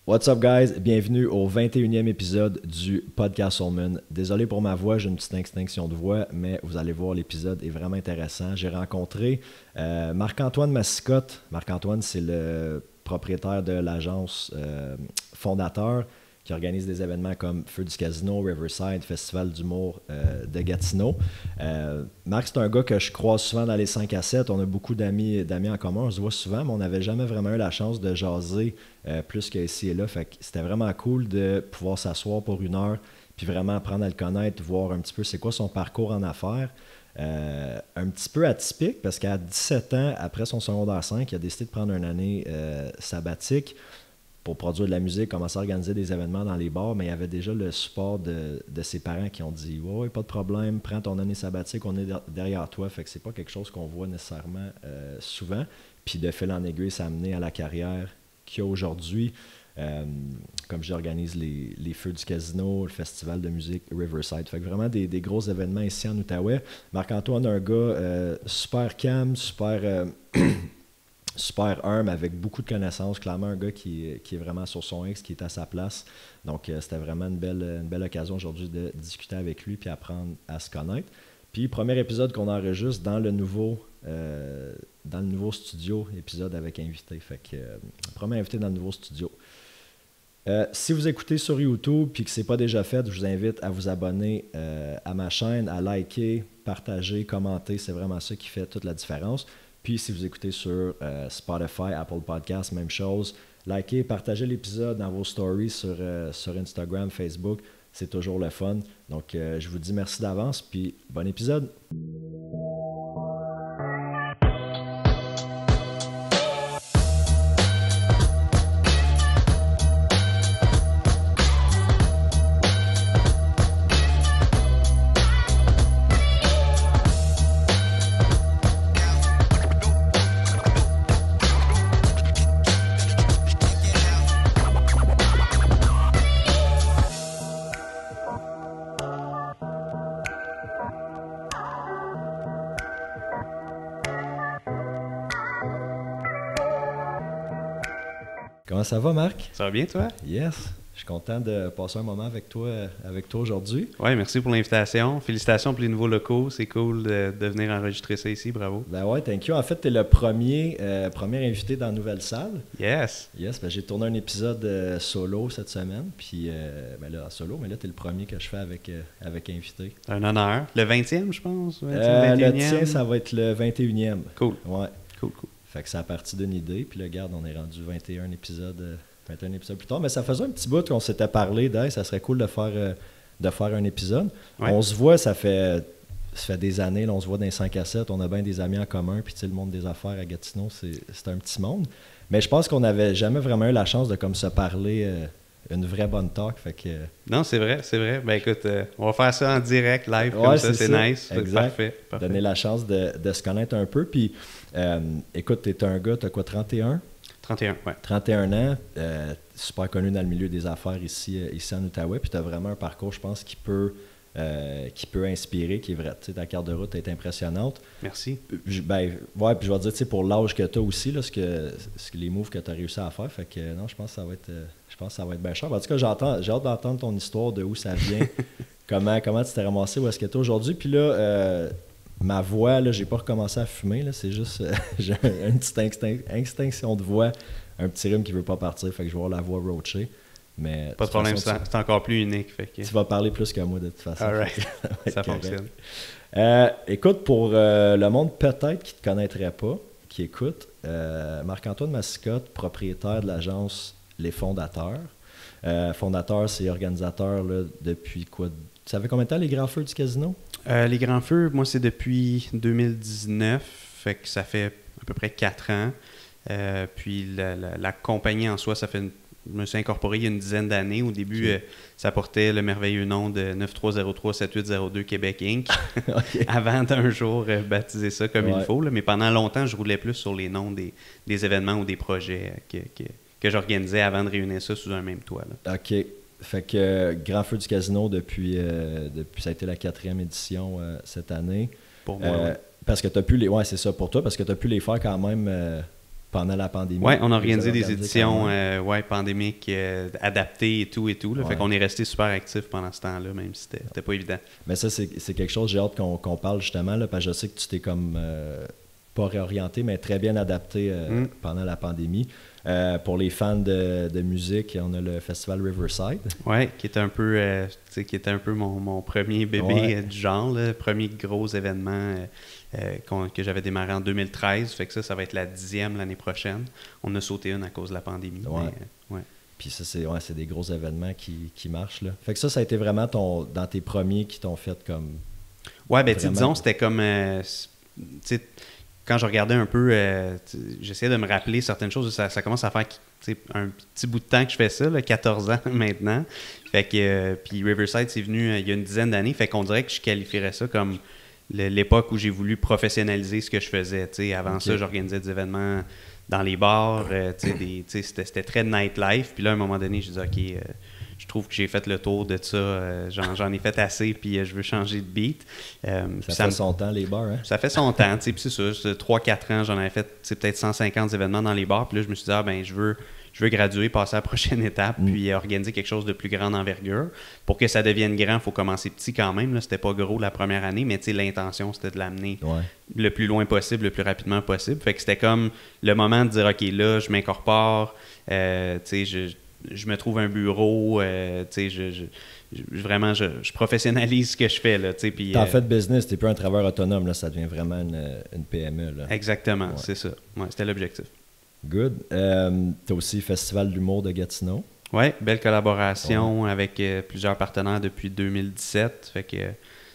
What's up guys, bienvenue au 21e épisode du podcast Soulman. Désolé pour ma voix, j'ai une petite extinction de voix, mais vous allez voir, l'épisode est vraiment intéressant. J'ai rencontré Marc-Antoine Massicotte. Marc-Antoine, c'est le propriétaire de l'agence fondateur qui organise des événements comme Feu du Casino, Riverside, Festival d'humour de Gatineau. Marc, c'est un gars que je croise souvent dans les 5 à 7. On a beaucoup d'amis en commun, on se voit souvent, mais on n'avait jamais vraiment eu la chance de jaser plus qu'ici et là. Fait que c'était vraiment cool de pouvoir s'asseoir pour une heure puis vraiment apprendre à le connaître, voir un petit peu c'est quoi son parcours en affaires. Un petit peu atypique parce qu'à 17 ans, après son secondaire 5, il a décidé de prendre une année sabbatique pour produire de la musique, commencer à organiser des événements dans les bars, mais il y avait déjà le support de ses parents qui ont dit « Ouais, pas de problème, prends ton année sabbatique, on est derrière toi ». Fait que c'est pas quelque chose qu'on voit nécessairement souvent. Puis de fil en aiguille, ça a amené à la carrière qu'il y a aujourd'hui. Comme j'organise les Feux du Casino, le festival de musique Riverside. Fait que vraiment des gros événements ici en Outaouais. Marc-Antoine, un gars super calme, super humble, avec beaucoup de connaissances. Clairement, un gars qui est vraiment sur son X, qui est à sa place. Donc, c'était vraiment une belle occasion aujourd'hui de discuter avec lui puis apprendre à se connaître. Puis, premier épisode qu'on enregistre dans le nouveau studio, épisode avec invité. Fait que, premier invité dans le nouveau studio. Si vous écoutez sur YouTube et que ce n'est pas déjà fait, je vous invite à vous abonner à ma chaîne, à liker, partager, commenter. C'est vraiment ça qui fait toute la différence. Puis si vous écoutez sur Spotify, Apple Podcasts, même chose. Likez, partagez l'épisode dans vos stories sur Instagram, Facebook. C'est toujours le fun. Donc, je vous dis merci d'avance, puis bon épisode. Comment ça va, Marc? Ça va bien, toi? Yes. Je suis content de passer un moment avec toi aujourd'hui. Oui, merci pour l'invitation. Félicitations pour les nouveaux locaux. C'est cool de venir enregistrer ça ici. Bravo. Ben ouais, thank you. En fait, tu es le premier invité dans la nouvelle salle. Yes. Yes, ben j'ai tourné un épisode solo cette semaine. Puis, solo, mais là, tu es le premier que je fais avec invité. Un honneur. Le 20e, je pense? 20e, le tien, ça va être le 21e. Cool. Ouais. Cool. Fait que c'est à partir d'une idée. Puis là, regarde, on est rendu 21 épisodes plus tard. Mais ça faisait un petit bout qu'on s'était parlé ça serait cool de faire un épisode. Ouais. On se voit, ça fait des années, là, on se voit dans les 5 à 7. On a bien des amis en commun. Puis tu sais, le monde des affaires à Gatineau, c'est un petit monde. Mais je pense qu'on n'avait jamais vraiment eu la chance de comme se parler une vraie bonne talk. Fait que, non, c'est vrai. Ben écoute, on va faire ça en direct, live, ouais, comme ça, c'est nice. Exact. Parfait. Donner la chance de se connaître un peu. Puis écoute, t'es un gars, t'as quoi, 31? 31, ouais. 31 ans, super connu dans le milieu des affaires ici en Outaouais, puis tu as vraiment un parcours, je pense, qui peut inspirer, qui est vrai. Tu sais, ta carte de route est impressionnante. Merci. Puis je vais te dire, tu sais, pour l'âge que tu as aussi, là, les moves que tu as réussi à faire, fait que non, je pense que ça va être bien cher. En tout cas, j'ai hâte d'entendre ton histoire, de où ça vient, comment tu t'es ramassé, où est-ce que tu es aujourd'hui. Puis là, ma voix, là, j'ai pas recommencé à fumer, là, c'est juste j'ai une petite extinction de voix, un petit rhume qui veut pas partir, fait que je vais avoir la voix roachée. Mais pas de problème, c'est encore plus unique. Fait que... Tu vas parler plus que moi de toute façon. All right. Ça fonctionne. Écoute, pour le monde peut-être qui ne te connaîtrait pas, qui écoute, Marc-Antoine Massicotte, propriétaire de l'agence Les Fondateurs. Fondateur, c'est organisateur là, depuis quoi? Ça fait combien de temps les Grands Feux du Casino? Les Grands Feux, moi, c'est depuis 2019, fait que ça fait à peu près 4 ans. Puis la compagnie en soi, je me suis incorporé il y a une dizaine d'années. Au début, okay. Ça portait le merveilleux nom de 9303-7802 Québec Inc. Okay. Avant d'un jour baptiser ça comme il faut. Là. Mais pendant longtemps, je roulais plus sur les noms des événements ou des projets que j'organisais avant de réunir ça sous un même toit. Là. OK. Fait que Grand Feu du Casino depuis ça a été la 4e édition cette année. Pour moi, Parce que tu as pu les... Ouais, c'est ça pour toi, parce que tu as pu les faire quand même pendant la pandémie. Oui, on a organisé des éditions pandémiques adaptées et tout. Là. Fait qu'on est resté super actifs pendant ce temps-là, même si c'était pas évident. Mais ça, c'est quelque chose, j'ai hâte qu'on parle justement, là, parce que je sais que tu t'es comme pas réorienté, mais très bien adapté pendant la pandémie. Pour les fans de musique, on a le festival Riverside. Oui, qui était un peu mon premier bébé du genre, le premier gros événement que j'avais démarré en 2013. Fait que ça va être la 10e l'année prochaine. On a sauté une à cause de la pandémie. Puis ça, c'est des gros événements qui marchent, là. Fait que ça a été vraiment dans tes premiers qui t'ont fait comme... Ouais, ben disons, c'était comme... quand je regardais un peu, j'essayais de me rappeler certaines choses. Ça commence à faire un petit bout de temps que je fais ça, là, 14 ans maintenant. Fait que puis Riverside, c'est venu il y a une dizaine d'années. Fait qu'on dirait que je qualifierais ça comme l'époque où j'ai voulu professionnaliser ce que je faisais. Avant ça, j'organisais des événements dans les bars. C'était très nightlife. Puis là, à un moment donné, je disais, OK... je trouve que j'ai fait le tour de ça. J'en ai fait assez, puis je veux changer de beat. Ça fait son temps, les bars, hein? Ça fait son temps, puis c'est ça. 3-4 ans, j'en avais fait peut-être 150 événements dans les bars. Puis là, je me suis dit, je veux graduer, passer à la prochaine étape, puis organiser quelque chose de plus grande envergure. Pour que ça devienne grand, il faut commencer petit quand même. Là. C'était pas gros la première année, mais l'intention, c'était de l'amener le plus loin possible, le plus rapidement possible. Fait que c'était comme le moment de dire, OK, là, je m'incorpore, je me trouve un bureau, je professionnalise ce que je fais. T'en fais de business, t'es plus un travailleur autonome, là, ça devient vraiment une PME. Là. Exactement, c'est ça. Ouais, c'était l'objectif. Good. T'as aussi le Festival d'humour de Gatineau. Oui, belle collaboration avec plusieurs partenaires depuis 2017. Fait que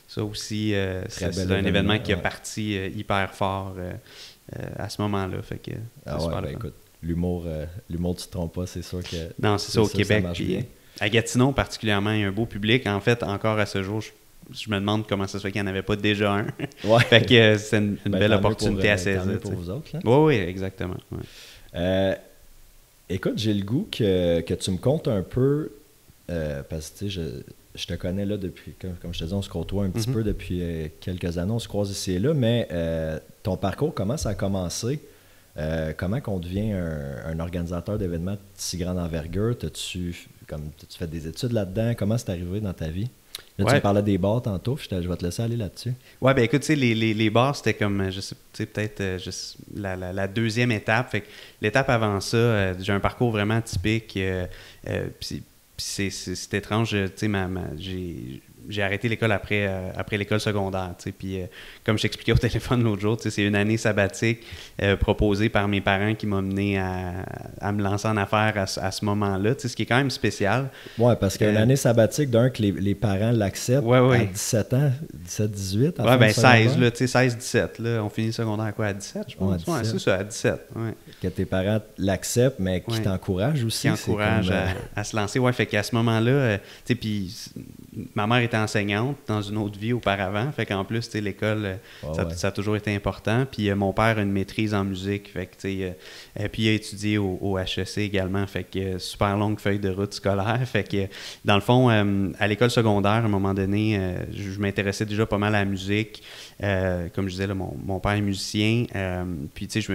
ça aussi, c'est un événement qui a parti hyper fort à ce moment-là. Fait que écoute. L'humour, tu ne te trompes pas, c'est sûr que... Non, c'est ça, au Québec. Puis, à Gatineau, particulièrement, il y a un beau public. En fait, encore à ce jour, je me demande comment ça se fait qu'il n'y en avait pas déjà un. Fait que c'est une belle opportunité à saisir. Pour vous autres, là. Oui, exactement. Ouais. Écoute, j'ai le goût que tu me comptes un peu, parce que je te connais là depuis, comme je te dis, on se côtoie un petit peu depuis quelques années, on se croise ici et là, mais ton parcours, comment ça a commencé? Comment qu'on devient un organisateur d'événements de si grande envergure? T'as-tu fait des études là-dedans? Comment c'est arrivé dans ta vie? Là, tu me parlais des bars tantôt, je vais te laisser aller là-dessus. Ouais, ben écoute, les bars, c'était comme, je sais, peut-être la deuxième étape. Fait que l'étape avant ça, j'ai un parcours vraiment atypique. Puis c'est étrange, tu sais, j'ai arrêté l'école après l'école secondaire, tu sais, puis comme je t'expliquais au téléphone l'autre jour, tu sais, c'est une année sabbatique proposée par mes parents qui m'a mené à me lancer en affaires à ce moment-là, tu sais, ce qui est quand même spécial. Oui, parce qu'une année sabbatique, d'un, que les parents l'acceptent à 17 ans, 17-18. Oui, bien 16, là, tu sais, 16-17, là, on finit le secondaire à quoi, à 17, je pense? Ouais, c'est ça, à 17, ouais. Que tes parents l'acceptent, mais qui t'encouragent aussi. Qui encouragent à se lancer, ouais, fait qu'à ce moment-là, tu sais, puis ma mère était enseignante dans une autre vie auparavant, fait qu'en plus, tu sais, l'école, ça a toujours été important. Puis mon père a une maîtrise en musique, fait que, tu sais, puis il a étudié au HEC également, fait que super longue feuille de route scolaire, fait que, dans le fond, à l'école secondaire, à un moment donné, je m'intéressais déjà pas mal à la musique. Comme je disais, là, mon père est musicien, puis tu sais,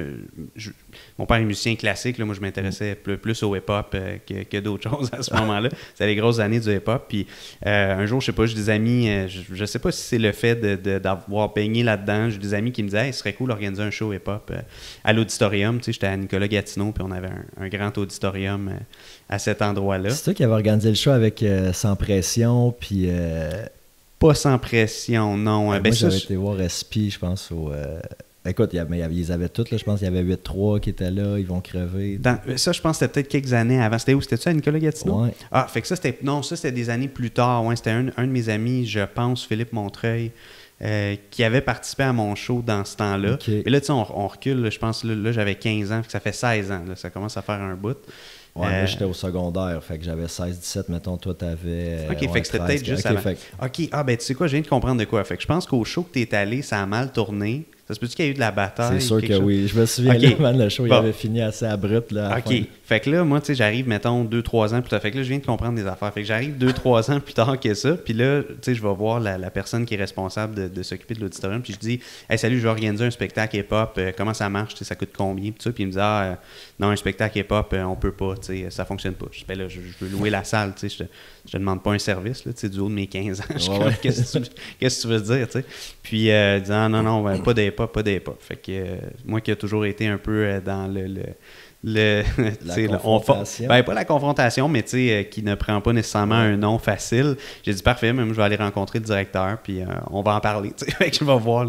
mon père est musicien classique, là, moi je m'intéressais plus au hip-hop que d'autres choses à ce moment-là. C'était les grosses années du hip-hop, puis un jour, je sais pas, j'ai des amis, je sais pas si c'est le fait d'avoir baigné là-dedans, j'ai des amis qui me disaient, hey, ce serait cool d'organiser un show hip-hop à l'auditorium, tu sais, j'étais à Nicolas Gatineau, puis on avait un grand auditorium à cet endroit-là. C'est toi qui avais organisé le show avec Sans Pression, puis... Pas Sans Pression, non. Moi, j'avais été voir SP, je pense, écoute, ils avaient toutes, là, je pense qu'il y avait 8-3 qui étaient là, ils vont crever. Ça, je pense que c'était peut-être quelques années avant. C'était où? C'était-tu à Nicolas Gatineau? Ouais. Ah, fait que ça, c'était des années plus tard. Ouais, c'était un de mes amis, je pense, Philippe Montreuil, qui avait participé à mon show dans ce temps-là. Okay. Et là, tu sais, on recule, là, je pense, là, j'avais 15 ans, fait que ça fait 16 ans, là, ça commence à faire un bout. Ouais, moi, j'étais au secondaire, fait que j'avais 16-17, mettons, toi, t'avais... OK, fait que c'était peut-être juste avant. OK, ben tu sais quoi, je viens de comprendre de quoi. Fait que je pense qu'au show que t'es allé, ça a mal tourné. Ça se peut-tu qu'il y ait eu de la bataille? C'est sûr que chose? oui. Je me souviens, Okay. là, le show, Bon. il avait fini assez abrupt. Là, OK. Fait que là, moi, tu sais, j'arrive, mettons, 2-3 ans plus tard. Fait que là, je viens de comprendre des affaires. Fait que j'arrive 2-3 ans plus tard que ça. Puis là, tu sais, je vais voir la personne qui est responsable de s'occuper de l'auditorium. Puis je dis, hey, salut, je vais organiser un spectacle hip-hop. Comment ça marche? Ça coûte combien? Puis, ça. Puis il me dit, non, un spectacle hip-hop, on peut pas. Tu sais, ça fonctionne pas. Je dis, ben là, je veux louer la salle. Tu sais, je te demande pas un service, là, tu sais, du haut de mes 15 ans. Qu'est-ce que tu veux dire, tu sais? Puis, il dit, non, ben, pas des-hop. Fait que moi qui a toujours été un peu dans la confrontation. Ben, pas la confrontation, mais qui ne prend pas nécessairement un nom facile. J'ai dit parfait, même je vais aller rencontrer le directeur, puis on va en parler. Fait que je vais voir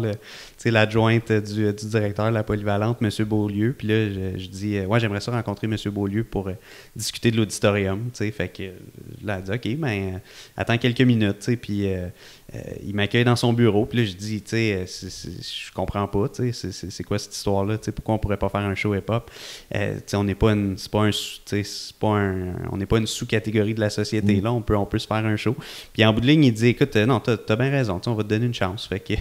l'adjointe du directeur de la polyvalente, M. Beaulieu. Puis là, je dis ouais, j'aimerais ça rencontrer M. Beaulieu pour discuter de l'auditorium. Fait que là, elle dit OK, ben attends quelques minutes, puis il m'accueille dans son bureau, puis là, je dis, je comprends pas, c'est quoi cette histoire-là, pourquoi on pourrait pas faire un show hip-hop? On n'est pas une sous-catégorie de la société, là, on peut se faire un show. Puis en bout de ligne, il dit, écoute, non, t'as bien raison, on va te donner une chance. Fait que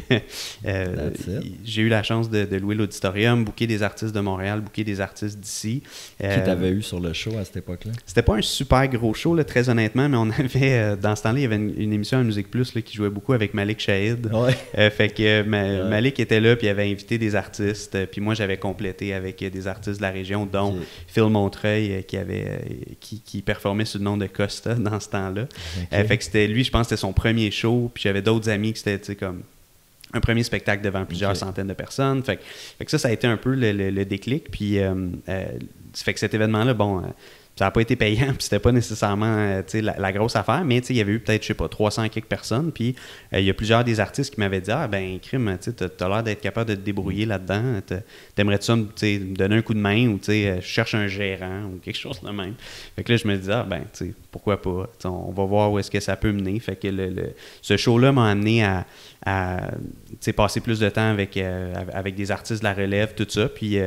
j'ai eu la chance de louer l'auditorium, booker des artistes de Montréal, booker des artistes d'ici. Qui t'avais eu sur le show à cette époque-là? C'était pas un super gros show, là, très honnêtement, mais on avait, dans ce temps-là, il y avait une émission à Musique Plus là, qui jouait beaucoup avec Malik Shahid. Ouais. Fait que Malik était là, puis il avait invité des artistes, puis moi j'avais complété avec des artistes de la région, dont Phil Montreuil, qui performait sous le nom de Costa dans ce temps-là. Fait que c'était lui, je pense que c'était son premier show, puis j'avais d'autres amis qui c'était comme un premier spectacle devant plusieurs centaines de personnes. Fait que ça a été un peu le déclic, puis fait que cet événement-là, bon... ça n'a pas été payant, puis c'était pas nécessairement la grosse affaire, mais il y avait eu peut-être, je sais pas, 300 quelques personnes, puis il y a plusieurs des artistes qui m'avaient dit « Ah, ben, crime, t'as l'air d'être capable de te débrouiller là-dedans, t'aimerais-tu ça me donner un coup de main, ou je cherche un gérant, ou quelque chose de même. » Fait que là, je me dis « Ah, ben, pourquoi pas, on va voir où est-ce que ça peut mener. » Fait que ce show-là m'a amené à passer plus de temps avec des artistes de la relève, tout ça, puis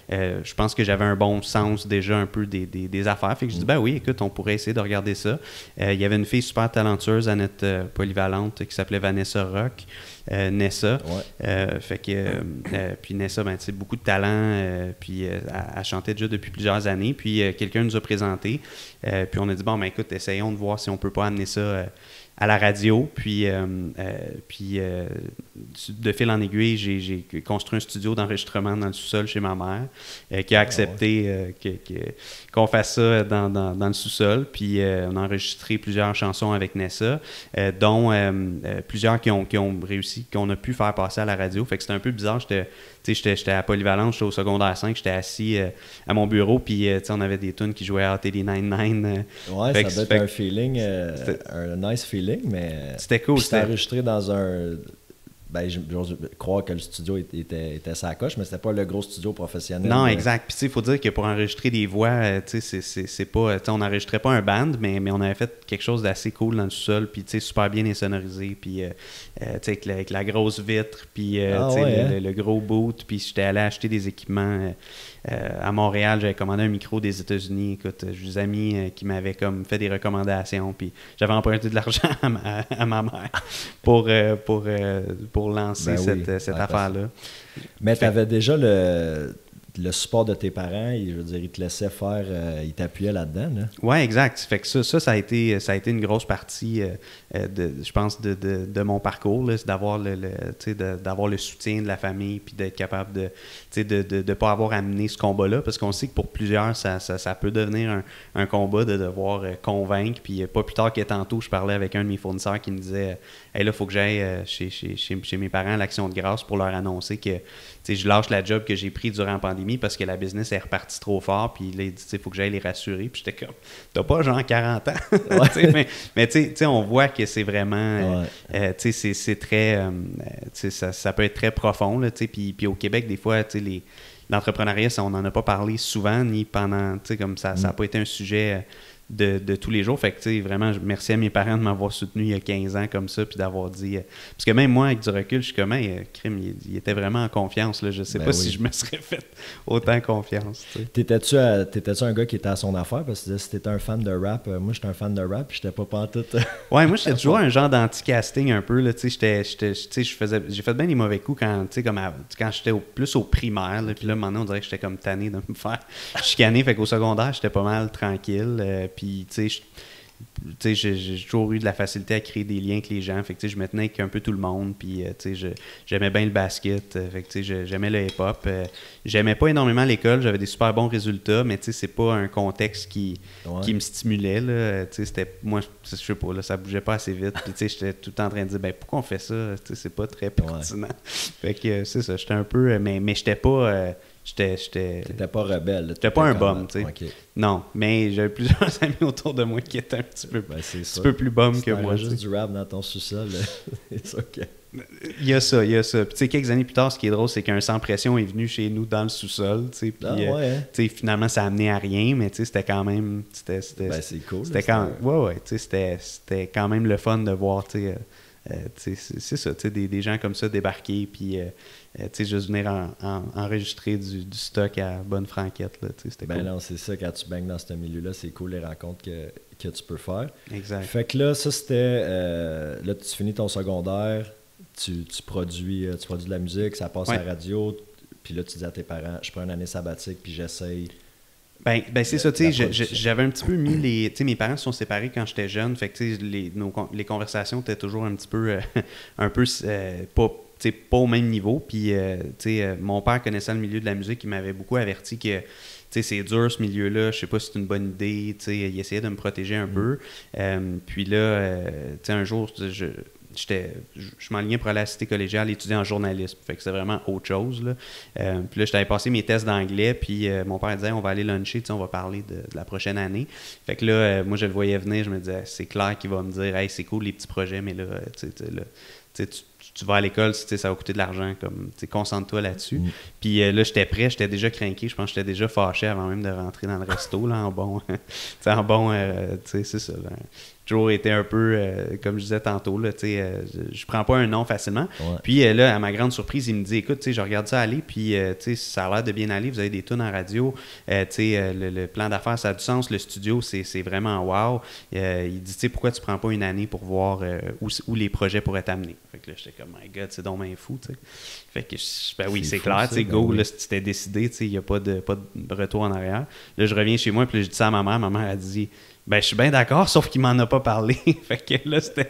je pense que j'avais un bon sens déjà un peu des affaires. Fait que je dis, ben oui, écoute, on pourrait essayer de regarder ça. Il y avait une fille super talentueuse à notre polyvalente qui s'appelait Vanessa Rock, Nessa. Fait que, puis Nessa, ben, tu sais, beaucoup de talent, puis elle chantait déjà depuis plusieurs années. Puis quelqu'un nous a présenté, puis on a dit, bon, ben écoute, essayons de voir si on peut pas amener ça à la radio, puis de fil en aiguille, j'ai construit un studio d'enregistrement dans le sous-sol chez ma mère, qui a accepté qu'on fasse ça dans le sous-sol, puis on a enregistré plusieurs chansons avec Nessa, dont plusieurs qui ont réussi, qu'on a pu faire passer à la radio. Fait que c'était un peu bizarre, j'étais à Polyvalente, j'étais au secondaire 5, j'étais assis à mon bureau, puis on avait des tunes qui jouaient à RT99. Ouais, ça doit être un feeling, un nice feeling, mais c'était cool. C'était enregistré dans un... Ben, j'ose croire que le studio était sa coche, mais c'était pas le gros studio professionnel. Non, exact. Puis il faut dire que pour enregistrer des voix, c'est pas... on n'enregistrait pas un band, mais on avait fait quelque chose d'assez cool dans le sous-sol, puis super bien insonorisé, puis avec la grosse vitre, puis le gros boot, puis j'étais allé acheter des équipements... à Montréal, j'avais commandé un micro des États-Unis. Écoute, j'ai des amis qui m'avaient comme fait des recommandations, puis j'avais emprunté de l'argent à ma mère pour lancer cette affaire-là. Mais tu avais déjà le support de tes parents, je veux dire, ils te laissaient faire, ils t'appuyaient là-dedans. Là. Oui, exact. Fait que ça a été une grosse partie, je pense, de mon parcours, là, c'est d'avoir d'avoir le soutien de la famille, puis d'être capable de pas avoir amené ce combat-là, parce qu'on sait que pour plusieurs, ça peut devenir un combat de devoir convaincre. Puis pas plus tard que tantôt, je parlais avec un de mes fournisseurs qui me disait « Hey, là, il faut que j'aille chez mes parents à l'Action de grâce pour leur annoncer que je lâche la job que j'ai pris durant la pandémie parce que la business est repartie trop fort. » Puis là, il dit « Il faut que j'aille les rassurer. » Puis j'étais comme « T'as pas genre 40 ans? » Ouais. mais tu sais, on voit que c'est vraiment... c'est très... ça peut être très profond. Là, puis au Québec, des fois, l'entrepreneuriat, on n'en a pas parlé souvent, ni pendant... Comme ça n'a pas été un sujet de tous les jours. Fait que, tu sais, vraiment, merci à mes parents de m'avoir soutenu il y a 15 ans comme ça, puis d'avoir dit... parce que même moi, avec du recul, je suis comme, hey, crime, il était vraiment en confiance, là. Je sais pas si je me serais fait autant confiance, tu sais. T'étais-tu un gars qui était à son affaire? Parce que si t'étais un fan de rap, moi, j'étais un fan de rap, puis j'étais pas pantoute... Ouais, moi, j'étais toujours un genre d'anti-casting un peu, là, tu sais, j'ai fait bien des mauvais coups quand, tu sais, quand j'étais plus au primaire, là, puis là, maintenant, on dirait que j'étais comme tanné de me faire chicaner, fait qu'au secondaire, j'étais pas mal tranquille, puis, tu sais, j'ai toujours eu de la facilité à créer des liens avec les gens. Fait que, tu sais, je me tenais avec un peu tout le monde. Puis, tu sais, j'aimais bien le basket. Fait que, tu sais, j'aimais le hip-hop. J'aimais pas énormément l'école. J'avais des super bons résultats. Mais, tu sais, c'est pas un contexte qui me stimulait, là. Tu sais, c'était... Moi, je sais pas, là, ça bougeait pas assez vite. Puis, tu sais, j'étais tout le temps en train de dire, ben, pourquoi on fait ça? Tu sais, c'est pas très pertinent. Fait que, c'est ça. J'étais un peu... Mais j'étais pas... T'étais pas rebelle. J'étais pas un bum, tu sais. Okay. Non, mais j'avais plusieurs amis autour de moi qui étaient un petit peu, peu plus bum que moi. Si juste du rap dans ton sous-sol, c'est OK. Il y a ça. Puis, tu sais, quelques années plus tard, ce qui est drôle, c'est qu'un Sans Pression est venu chez nous dans le sous-sol, tu sais. Puis, tu sais, finalement, ça a amené à rien, mais tu sais, c'était quand même... c'est cool. C'était tu sais, c'était quand même le fun de voir, tu sais... c'est ça, tu sais, des gens comme ça débarquer, puis tu sais, juste venir enregistrer du stock à bonne franquette, là, tu sais, c'était cool. Non, c'est ça, quand tu baignes dans ce milieu-là, c'est cool les rencontres que tu peux faire. Exact. Fait que là, ça c'était, là tu finis ton secondaire, tu produis de la musique, ça passe à la radio, puis là tu dis à tes parents, je prends une année sabbatique, puis j'essaye... Ben c'est ça, tu sais, j'avais un petit peu mis les... Tu sais, mes parents se sont séparés quand j'étais jeune, fait que, tu sais, les conversations étaient toujours un petit peu, pas au même niveau, puis, tu sais, mon père connaissait le milieu de la musique, il m'avait beaucoup averti que, tu sais, c'est dur ce milieu-là, je sais pas si c'est une bonne idée, tu sais, il essayait de me protéger un peu, puis là, tu sais, un jour, je m'enlignais pour aller à la cité collégiale étudier en journalisme. Fait que c'est vraiment autre chose, là. Puis là, j'avais passé mes tests d'anglais, puis mon père disait, on va aller luncher, on va parler de la prochaine année. Fait que là, moi, je le voyais venir, je me disais, c'est clair qu'il va me dire, hey, c'est cool les petits projets, mais là, tu vas à l'école, ça va coûter de l'argent, comme, concentre-toi là-dessus. Puis là, j'étais prêt, j'étais déjà craqué, je pense que j'étais déjà fâché avant même de rentrer dans le resto, là, en bon, tu sais, c'est ça, là. Toujours été un peu, comme je disais tantôt, là, je prends pas un nom facilement. Ouais. Puis là, à ma grande surprise, il me dit, écoute, je regarde ça aller, puis ça a l'air de bien aller, vous avez des tunes en radio, le plan d'affaires, ça a du sens, le studio, c'est vraiment wow. Il dit, pourquoi tu prends pas une année pour voir où les projets pourraient t'amener? Fait que là, j'étais comme, my God, c'est donc bien fou, tu sais. Fait que, ben oui, c'est clair, tu sais, go, là, si tu t'es décidé, il n'y a pas de retour en arrière. Là, je reviens chez moi, puis je dis ça à ma mère a dit, ben, je suis bien d'accord, sauf qu'il m'en a pas parlé. Fait que là, c'était...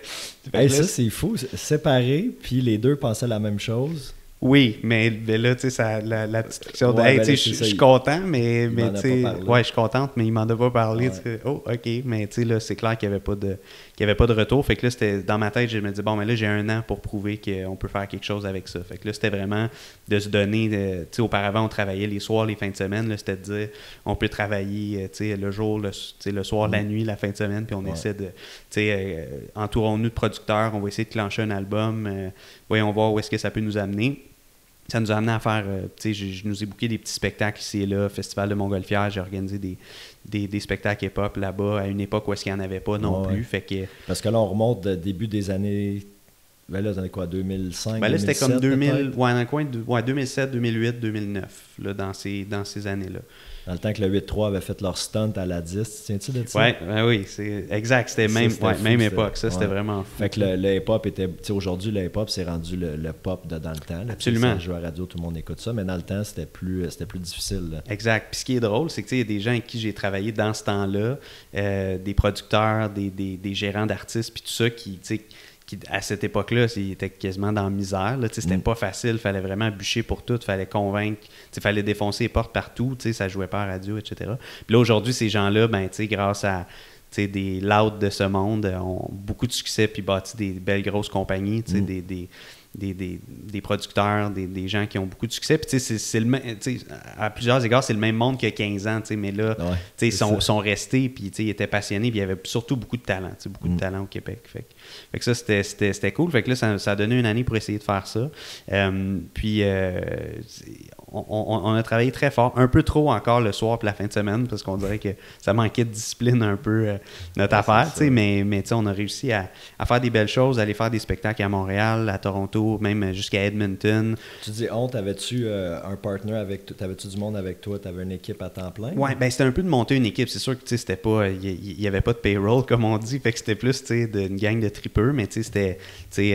ça, c'est fou. Séparés, puis les deux pensaient la même chose. Oui, mais là, tu sais, la petite question de « Hey, tu sais, je suis content, mais tu sais... Ouais, je suis contente, mais il m'en a pas parlé. Ouais. » Oh, OK. Mais tu sais, là, c'est clair qu'il n'y avait pas de retour. Fait que là, c'était dans ma tête, je me disais, bon, mais là, j'ai 1 an pour prouver qu'on peut faire quelque chose avec ça. Fait que là, c'était vraiment de se donner... Tu sais, auparavant, on travaillait les soirs, les fins de semaine. Là, c'était de dire, on peut travailler, tu sais, le jour, le soir, la nuit, la fin de semaine, puis on essaie de... Tu sais, entourons-nous de producteurs, on va essayer de clencher un album, voyons voir où est-ce que ça peut nous amener. Ça nous a amené à faire, tu sais, je nous ai booké des petits spectacles ici et là, Festival de Montgolfière, j'ai organisé des spectacles hip-hop là-bas à une époque où est-ce qu'il n'y en avait pas non plus. Fait que... Parce que là, on remonte de début des années... Ben là, c'était quoi, 2005, ben là, 2007, c'était comme 2000, dans le coin de 2007, 2008, 2009, là, dans ces années-là. Dans le temps que le 8-3 avait fait leur stunt à la 10, tiens-tu de ça? Oui, c'est exact. C'était même époque. Ça, c'était vraiment fou. Fait que le hip-hop était... Tu sais, aujourd'hui, le hip-hop, c'est rendu le pop de dans le temps. Là. Absolument. Ça joue à la radio, tout le monde écoute ça, mais dans le temps, c'était plus difficile. Là. Exact. Puis ce qui est drôle, c'est que il y a des gens avec qui j'ai travaillé dans ce temps-là, des producteurs, des gérants d'artistes, puis tout ça, qui à cette époque-là, ils étaient quasiment dans la misère. Là, c'était pas facile, il fallait vraiment bûcher pour tout, il fallait convaincre, il fallait défoncer les portes partout, ça jouait pas à la radio, etc. Puis là, aujourd'hui, ces gens-là, ben, grâce à des louds de ce monde, ont beaucoup de succès puis bâti des belles grosses compagnies, des producteurs, des gens qui ont beaucoup de succès. Puis, tu sais, à plusieurs égards, c'est le même monde qu'il y a 15 ans, tu sais, mais là, tu sais, ils sont restés, puis, tu sais, ils étaient passionnés, puis il y avait surtout beaucoup de talent, tu sais, beaucoup de talent au Québec. Fait que ça, c'était cool. Fait que là, ça a donné une année pour essayer de faire ça. Puis, on a travaillé très fort, un peu trop encore le soir puis la fin de semaine, parce qu'on dirait que ça manquait de discipline un peu, notre affaire, tu sais, mais tu sais, on a réussi à faire des belles choses, à aller faire des spectacles à Montréal, à Toronto, même jusqu'à Edmonton. Tu dis on, t'avais-tu un partner avec toi, t'avais-tu du monde avec toi, t'avais une équipe à temps plein? Ouais, ben c'était un peu de monter une équipe, c'est sûr que tu sais, c'était pas, il y avait pas de payroll comme on dit, fait que c'était plus, tu sais, une gang de tripeurs, mais tu sais, c'était, tu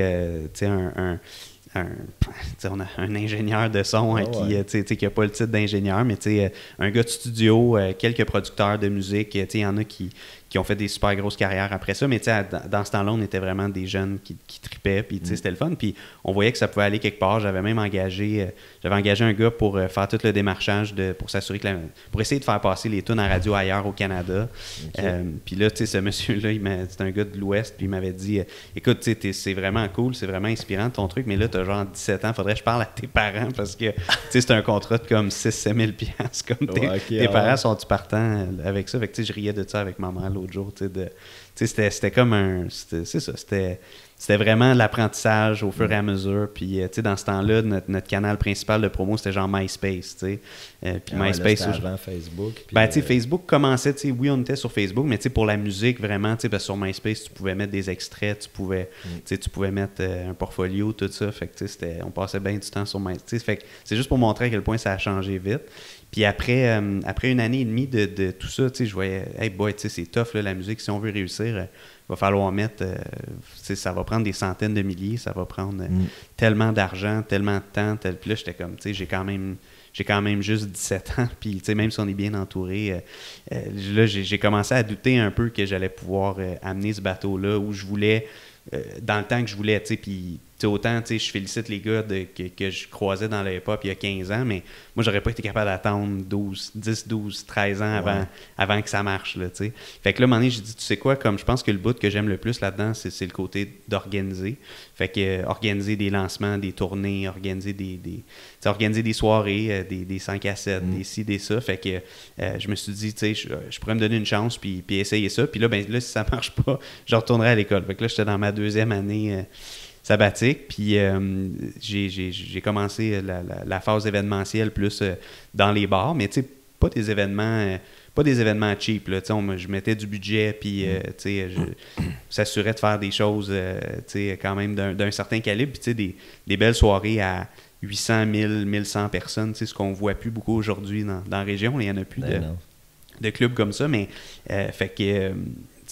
sais, on a un ingénieur de son qui n'a pas le titre d'ingénieur, mais un gars de studio, quelques producteurs de musique, il y en a qui ont fait des super grosses carrières après ça, mais dans ce temps-là, on était vraiment des jeunes qui tripaient, puis c'était le fun, puis on voyait que ça pouvait aller quelque part. J'avais même engagé un gars pour faire tout le démarchage, pour s'assurer pour essayer de faire passer les tunes à radio ailleurs au Canada. Puis là, ce monsieur-là, c'est un gars de l'Ouest, puis il m'avait dit, écoute, c'est vraiment cool, c'est vraiment inspirant ton truc, mais là, t'as genre 17 ans, faudrait que je parle à tes parents, parce que c'est un contrat de comme 6-7 000 $. Comme tes parents sont-tu partants avec ça? Fait que je riais de ça avec ma mère l'autre jour, c'était comme c'était vraiment l'apprentissage au fur et à mesure, puis dans ce temps-là, notre canal principal de promo, c'était genre MySpace, puis MySpace... Là, avant Facebook. Puis, Facebook commençait, oui, on était sur Facebook, mais pour la musique, vraiment, parce que sur MySpace, tu pouvais mettre des extraits, tu pouvais mettre un portfolio, tout ça, fait que on passait bien du temps sur MySpace, fait que c'est juste pour montrer à quel point ça a changé vite. Puis après une année et demie de tout ça, je voyais, hey boy, c'est tough là, la musique, si on veut réussir, il va falloir mettre, ça va prendre des centaines de milliers, ça va prendre tellement d'argent, tellement de temps, puis là, j'étais comme, j'ai quand même juste 17 ans, puis même si on est bien entouré, là, j'ai commencé à douter un peu que j'allais pouvoir amener ce bateau-là où je voulais, dans le temps que je voulais, puis autant, je félicite les gars que je croisais dans le hip-hop il y a 15 ans, mais moi, j'aurais pas été capable d'attendre 10, 12, 13 ans avant que ça marche, là, t'sais. Fait que là, à un moment donné, j'ai dit, tu sais quoi, comme je pense que le bout que j'aime le plus là-dedans, c'est le côté d'organiser. Fait que organiser des lancements, des tournées, organiser des soirées, des 5 à 7, des ci, des ça. Fait que je me suis dit, tu sais, je pourrais me donner une chance puis essayer ça. Puis là, si ça marche pas, je retournerai à l'école. Fait que là, j'étais dans ma 2e année sabbatique, puis j'ai commencé la phase événementielle plus dans les bars, mais tu sais, pas des événements cheap, là, je mettais du budget, puis je s'assurais de faire des choses quand même d'un certain calibre, puis des belles soirées à 800, 1000, 1100 personnes, ce qu'on voit plus beaucoup aujourd'hui dans la région, il n'y en a plus de clubs comme ça, mais fait que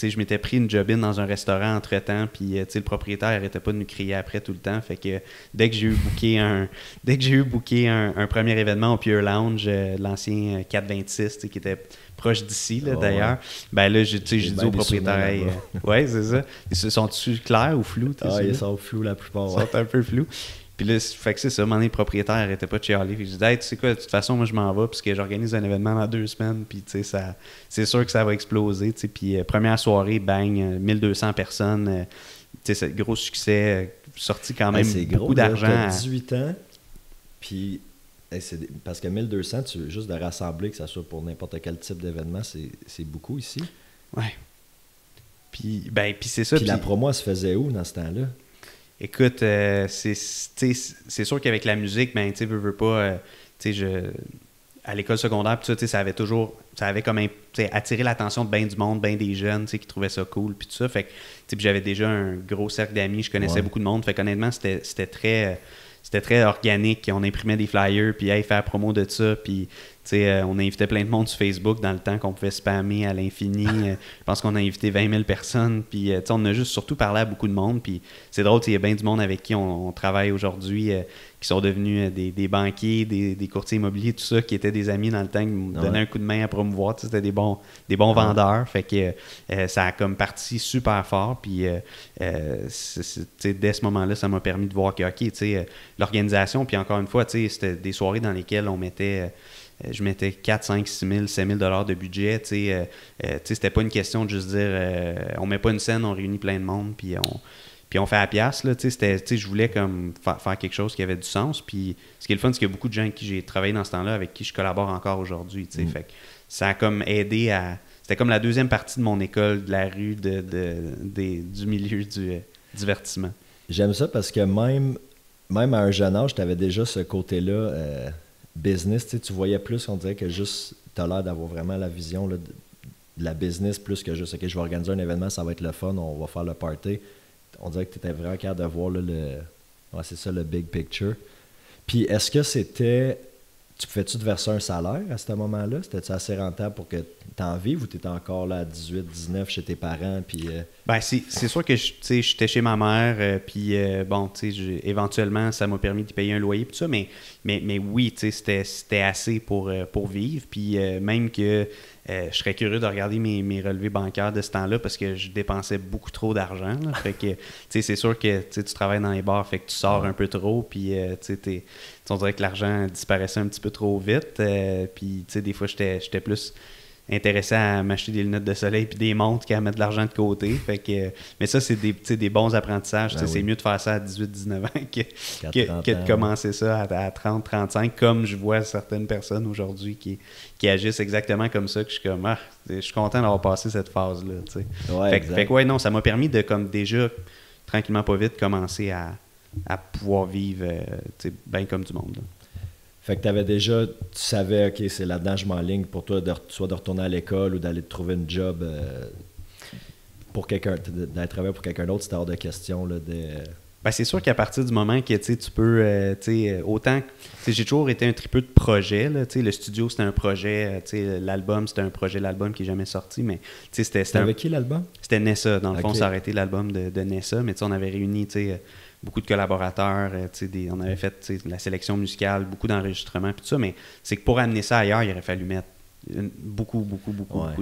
je m'étais pris une job-in dans un restaurant entre-temps, puis le propriétaire n'arrêtait pas de nous crier après tout le temps. Fait que dès que j'ai eu booké un premier événement au Pure Lounge, l'ancien 426, qui était proche d'ici, d'ailleurs, ben là, j'ai dit au propriétaire, ouais, c'est ça. Ils sont-tu clairs ou flous? Ils sont flous la plupart. Ils sont un peu flous. Puis là, fait que c'est ça, à un moment donné, le propriétaire n'arrêtait pas de chialer. Puis je dis, hey, tu sais quoi, de toute façon, moi, je m'en vais, puisque j'organise un événement dans 2 semaines, puis tu sais, c'est sûr que ça va exploser, tu sais. Puis première soirée, bang, 1200 personnes, tu sais, c'est gros succès, sorti quand même beaucoup d'argent. T'as 18 ans, puis parce que 1200, juste de rassembler, que ça soit pour n'importe quel type d'événement, c'est beaucoup ici. Ouais. Puis c'est ça. Puis la promo, elle se faisait où dans ce temps-là? Écoute, c'est sûr qu'avec la musique, ben, tu sais, veux pas, à l'école secondaire, tout ça, ça avait comme attiré l'attention de bien du monde, bien des jeunes, qui trouvaient ça cool, puis tout ça. Fait que, j'avais déjà un gros cercle d'amis, je connaissais beaucoup de monde. Fait qu'honnêtement, c'était très organique. On imprimait des flyers, puis faire la promo de ça, puis on invitait plein de monde sur Facebook dans le temps qu'on pouvait spammer à l'infini. Je pense qu'on a invité 20 000 personnes, puis on a juste surtout parlé à beaucoup de monde, puis c'est drôle, il y a bien du monde avec qui on travaille aujourd'hui, qui sont devenus des banquiers, des courtiers immobiliers, tout ça, qui étaient des amis dans le temps, qui me donnaient un coup de main à promouvoir. C'était des bons vendeurs. Fait que ça a comme parti super fort. Puis dès ce moment-là, ça m'a permis de voir que, OK, l'organisation, puis encore une fois, c'était des soirées dans lesquelles je mettais 4, 5, 6 000, 7 000 $ de budget. C'était pas une question de juste dire on met pas une scène, on réunit plein de monde, puis Puis on fait à la pièce, là, tu sais, je voulais comme faire quelque chose qui avait du sens. Puis ce qui est le fun, c'est qu'il y a beaucoup de gens avec qui j'ai travaillé dans ce temps-là, avec qui je collabore encore aujourd'hui, tu sais. Fait que ça a comme aidé à... C'était comme la deuxième partie de mon école, de la rue, du milieu du divertissement. J'aime ça parce que même à un jeune âge, tu avais déjà ce côté-là business. Tu voyais plus, on dirait que juste, tu as l'air d'avoir vraiment la vision là, de la business plus que juste, OK, je vais organiser un événement, ça va être le fun, on va faire le party. On dirait que tu étais vraiment capable de voir là, ouais, c'est ça, le big picture. Puis est-ce que c'était... Tu pouvais-tu te verser un salaire à ce moment-là? C'était-tu assez rentable pour que tu en vives ou tu étais encore là à 18, 19 chez tes parents? Puis, Ben, c'est sûr que j'étais chez ma mère, puis bon, éventuellement, ça m'a permis de payer un loyer, tout ça, mais oui, c'était assez pour vivre. Puis même que je serais curieux de regarder mes relevés bancaires de ce temps-là parce que je dépensais beaucoup trop d'argent. Là. Fait que, c'est sûr que tu travailles dans les bars, fait que tu sors un peu trop, puis on dirait que l'argent disparaissait un petit peu trop vite. Puis des fois, j'étais plus intéressé à m'acheter des lunettes de soleil puis des montres qu'à mettre de l'argent de côté. Fait que, mais ça, c'est des bons apprentissages. Ben c'est mieux de faire ça à 18-19 ans que de commencer ça à 30-35, comme je vois certaines personnes aujourd'hui qui agissent exactement comme ça, que je suis comme, je suis content d'avoir passé cette phase-là. Ouais, fait que non, ça m'a permis de, comme déjà, tranquillement pas vite, commencer à pouvoir vivre bien comme du monde. Là. Fait que tu savais, OK, c'est là-dedans, je m'enligne pour toi, soit de retourner à l'école ou d'aller te trouver une job pour quelqu'un, d'aller travailler pour quelqu'un d'autre, c'était hors de question. Là, Ben, c'est sûr qu'à partir du moment que tu peux, autant, j'ai toujours été un tripeux de projet. Là, le studio, c'était un projet, l'album, c'était un projet, l'album qui n'est jamais sorti. Mais c'était avec qui l'album? C'était Nessa. Dans le fond, ça a arrêté l'album de Nessa, mais on avait réuni beaucoup de collaborateurs, on avait fait la sélection musicale, beaucoup d'enregistrements, puis tout ça, mais c'est que pour amener ça ailleurs, il aurait fallu mettre beaucoup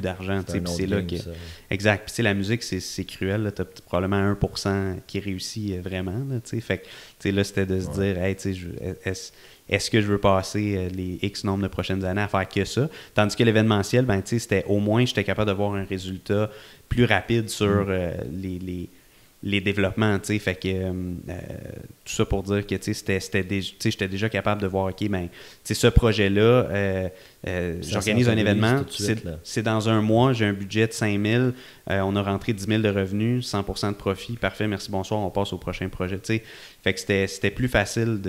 d'argent. C'est là que... Exact. Puis la musique, c'est cruel. Tu as probablement 1% qui réussit vraiment. Là, fait que là, c'était de se dire, hey, est-ce que je veux passer les X nombre de prochaines années à faire que ça? Tandis que l'événementiel, c'était au moins, j'étais capable d'avoir un résultat plus rapide sur les développements, fait que tout ça pour dire que j'étais déjà capable de voir, OK, ce projet-là, j'organise un événement, c'est dans un mois, j'ai un budget de 5 000, on a rentré 10 000 de revenus, 100% de profit, parfait, merci, bonsoir, on passe au prochain projet, fait que c'était plus facile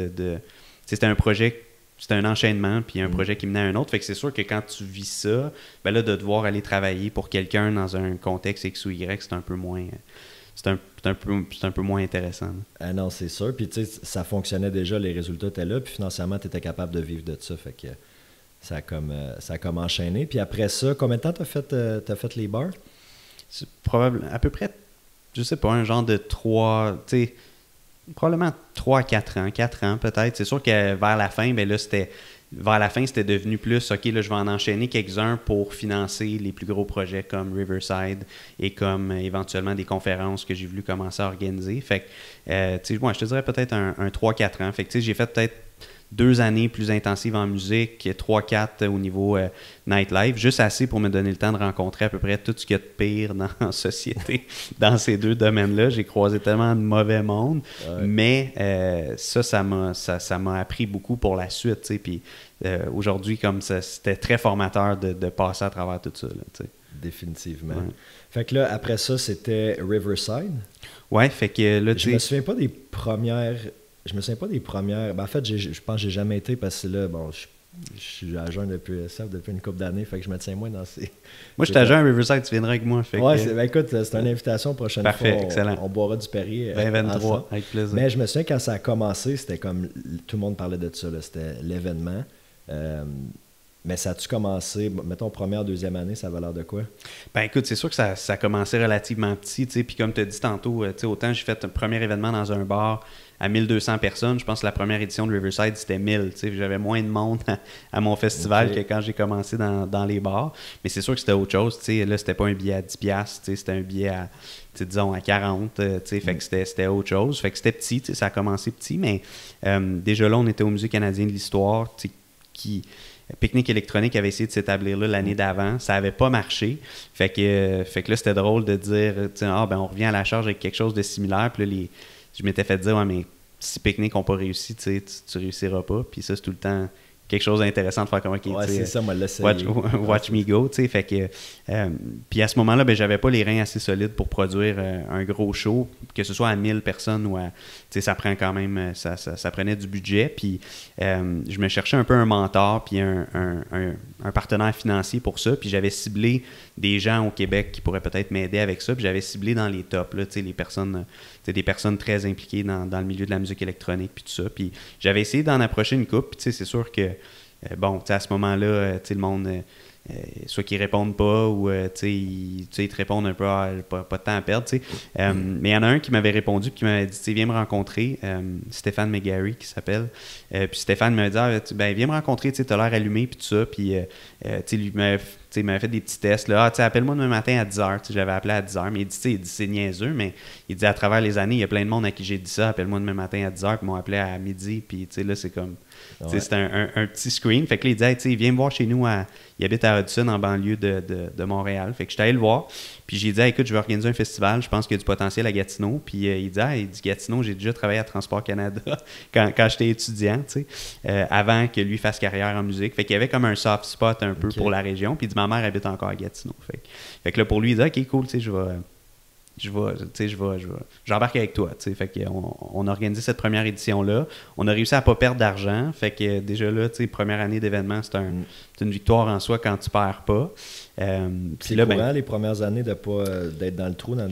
c'était un projet, c'était un enchaînement, puis un projet qui menait à un autre, fait que c'est sûr que quand tu vis ça, ben là, de devoir aller travailler pour quelqu'un dans un contexte X ou Y, c'est un peu moins... C'est un peu moins intéressant. Ah non, c'est sûr. Puis tu sais, ça fonctionnait déjà, les résultats étaient là, puis financièrement, tu étais capable de vivre de ça. Fait que ça a comme enchaîné. Puis après ça, combien de temps t'as fait les bars? C'est probablement à peu près, je sais pas, un genre de 3, tu sais, probablement 3 à 4 ans. 4 ans peut-être. C'est sûr que vers la fin, ben là, c'était devenu plus, OK, là, je vais en enchaîner quelques-uns pour financer les plus gros projets comme Riverside et comme éventuellement des conférences que j'ai voulu commencer à organiser. Fait que, tu sais, moi, je te dirais peut-être un 3-4 ans. Fait que, tu sais, j'ai fait peut-être 2 années plus intensives en musique, 3-4 au niveau nightlife, juste assez pour me donner le temps de rencontrer à peu près tout ce qu'il y a de pire dans la société, dans ces deux domaines-là. J'ai croisé tellement de mauvais monde, mais ça m'a appris beaucoup pour la suite, tu sais, puis aujourd'hui, comme ça, c'était très formateur de passer à travers tout ça, là, tu sais. Définitivement. Ouais. Fait que là, après ça, c'était Riverside. Ouais, fait que là, tu sais... Je me souviens pas des premières... Ben, en fait, je pense que j'ai jamais été parce que là, bon, je suis à jeun depuis une couple d'années, fait que je me tiens moins dans ces... Moi, je suis à jeun à Riverside, tu viendras avec moi. Fait ouais, ben, écoute, c'est une invitation prochaine fois. Parfait, excellent. On boira du Perrier. 2023, avec plaisir. Mais je me souviens, quand ça a commencé, c'était comme... Tout le monde parlait de ça, là, c'était l'événement. Mais ça a-tu commencé, mettons, première, deuxième année, ça avait l'air de quoi? Ben écoute, c'est sûr que ça a commencé relativement petit, tu sais, puis comme tu as dit tantôt, tu sais, autant j'ai fait un premier événement dans un bar à 1200 personnes, je pense que la première édition de Riverside, c'était 1000, tu sais, j'avais moins de monde à mon festival que quand j'ai commencé dans les bars, mais c'est sûr que c'était autre chose, tu sais, là, c'était pas un billet à 10$, tu sais, c'était un billet à, disons, à 40, tu sais, fait que c'était autre chose, fait que c'était petit, tu sais, ça a commencé petit, mais déjà là, on était au Musée canadien de l'histoire, tu sais, qui... Pique-Nique électronique avait essayé de s'établir là l'année d'avant. Ça n'avait pas marché. Fait que là, c'était drôle de dire, on revient à la charge avec quelque chose de similaire. Puis là, je m'étais fait dire, ouais, mais si Pique-Nique n'ont pas réussi, tu réussiras pas. Puis ça, c'est tout le temps quelque chose d'intéressant de faire comme c'est ça, moi, l'essayer. Watch me go, tu sais. Fait que, puis à ce moment-là, j'avais pas les reins assez solides pour produire un gros show, que ce soit à 1000 personnes ou à, tu sais, ça prend quand même, ça prenait du budget. Puis je me cherchais un peu un mentor, puis un partenaire financier pour ça. Puis j'avais ciblé des gens au Québec qui pourraient peut-être m'aider avec ça. Puis j'avais ciblé dans les tops, là, tu sais, les personnes, des personnes très impliquées dans le milieu de la musique électronique, puis tout ça. Puis j'avais essayé d'en approcher une couple, puis tu sais, c'est sûr que à ce moment-là, le monde, soit qu'ils répondent pas ou ils te répondent un peu, pas de temps à perdre. Mais il y en a un qui m'avait répondu et qui m'avait dit, viens me rencontrer, Stéphane McGarry qui s'appelle. Puis Stéphane m'avait dit, viens me rencontrer, tu as l'air allumé, puis tout ça. Puis lui m'avait fait des petits tests. Là, appelle-moi demain matin à 10h. Je l'avais appelé à 10h, mais il dit, c'est niaiseux, mais il dit, à travers les années, il y a plein de monde à qui j'ai dit ça, appelle-moi demain matin à 10h, puis ils m'ont appelé à midi, puis là, c'est comme... Ouais. C'est un petit screen. Fait que là, il dit, viens me voir chez nous. Il habite à Hudson, en banlieue de Montréal. Fait que j'étais allé le voir. Puis j'ai dit, écoute, je vais organiser un festival. Je pense qu'il y a du potentiel à Gatineau. Puis il dit, Gatineau, j'ai déjà travaillé à Transport Canada quand j'étais étudiant, avant que lui fasse carrière en musique. Fait qu'il y avait comme un soft spot un peu pour la région. Puis il dit, ma mère habite encore à Gatineau. Fait que là, pour lui, il dit, OK, cool, j'embarque avec toi. Fait on a organisé cette première édition-là. On a réussi à ne pas perdre d'argent. Fait que déjà là, première année d'événement, c'est une victoire en soi quand tu ne perds pas. C'est là, courant, les premières années, d'être dans le trou dans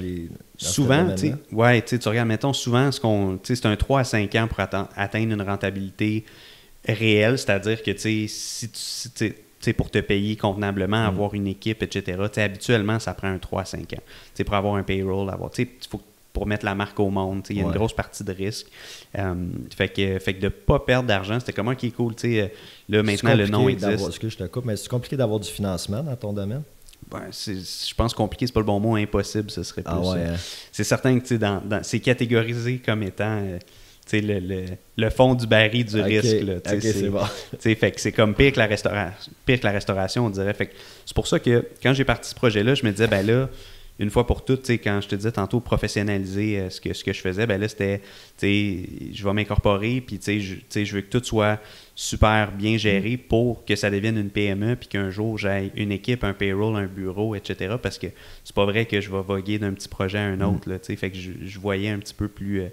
souvent, tu regardes, mettons, souvent, c'est un 3 à 5 ans pour atteindre une rentabilité réelle. C'est-à-dire que si pour te payer convenablement, avoir une équipe, etc. Habituellement, ça prend un 3 à 5 ans. Pour avoir un payroll, pour mettre la marque au monde, il y a une grosse partie de risque. Fait que de ne pas perdre d'argent, c'était comment qui est cool. Là, maintenant, le nom existe. Excuse, je te coupe, mais c'est compliqué d'avoir du financement dans ton domaine? Je pense compliqué, c'est pas le bon mot, impossible, ce serait plus. Hein? C'est certain que c'est catégorisé comme étant... le fond du baril du risque. Là, c'est bon. Fait que c'est comme pire que la restauration, on dirait. Fait que c'est pour ça que quand j'ai parti ce projet-là, je me disais, là, une fois pour toutes, quand je te disais tantôt professionnaliser ce que je faisais, là, c'était, je vais m'incorporer, puis je veux que tout soit super bien géré pour que ça devienne une PME, puis qu'un jour, j'aille une équipe, un payroll, un bureau, etc. Parce que c'est pas vrai que je vais voguer d'un petit projet à un autre. Là, fait que je voyais un petit peu plus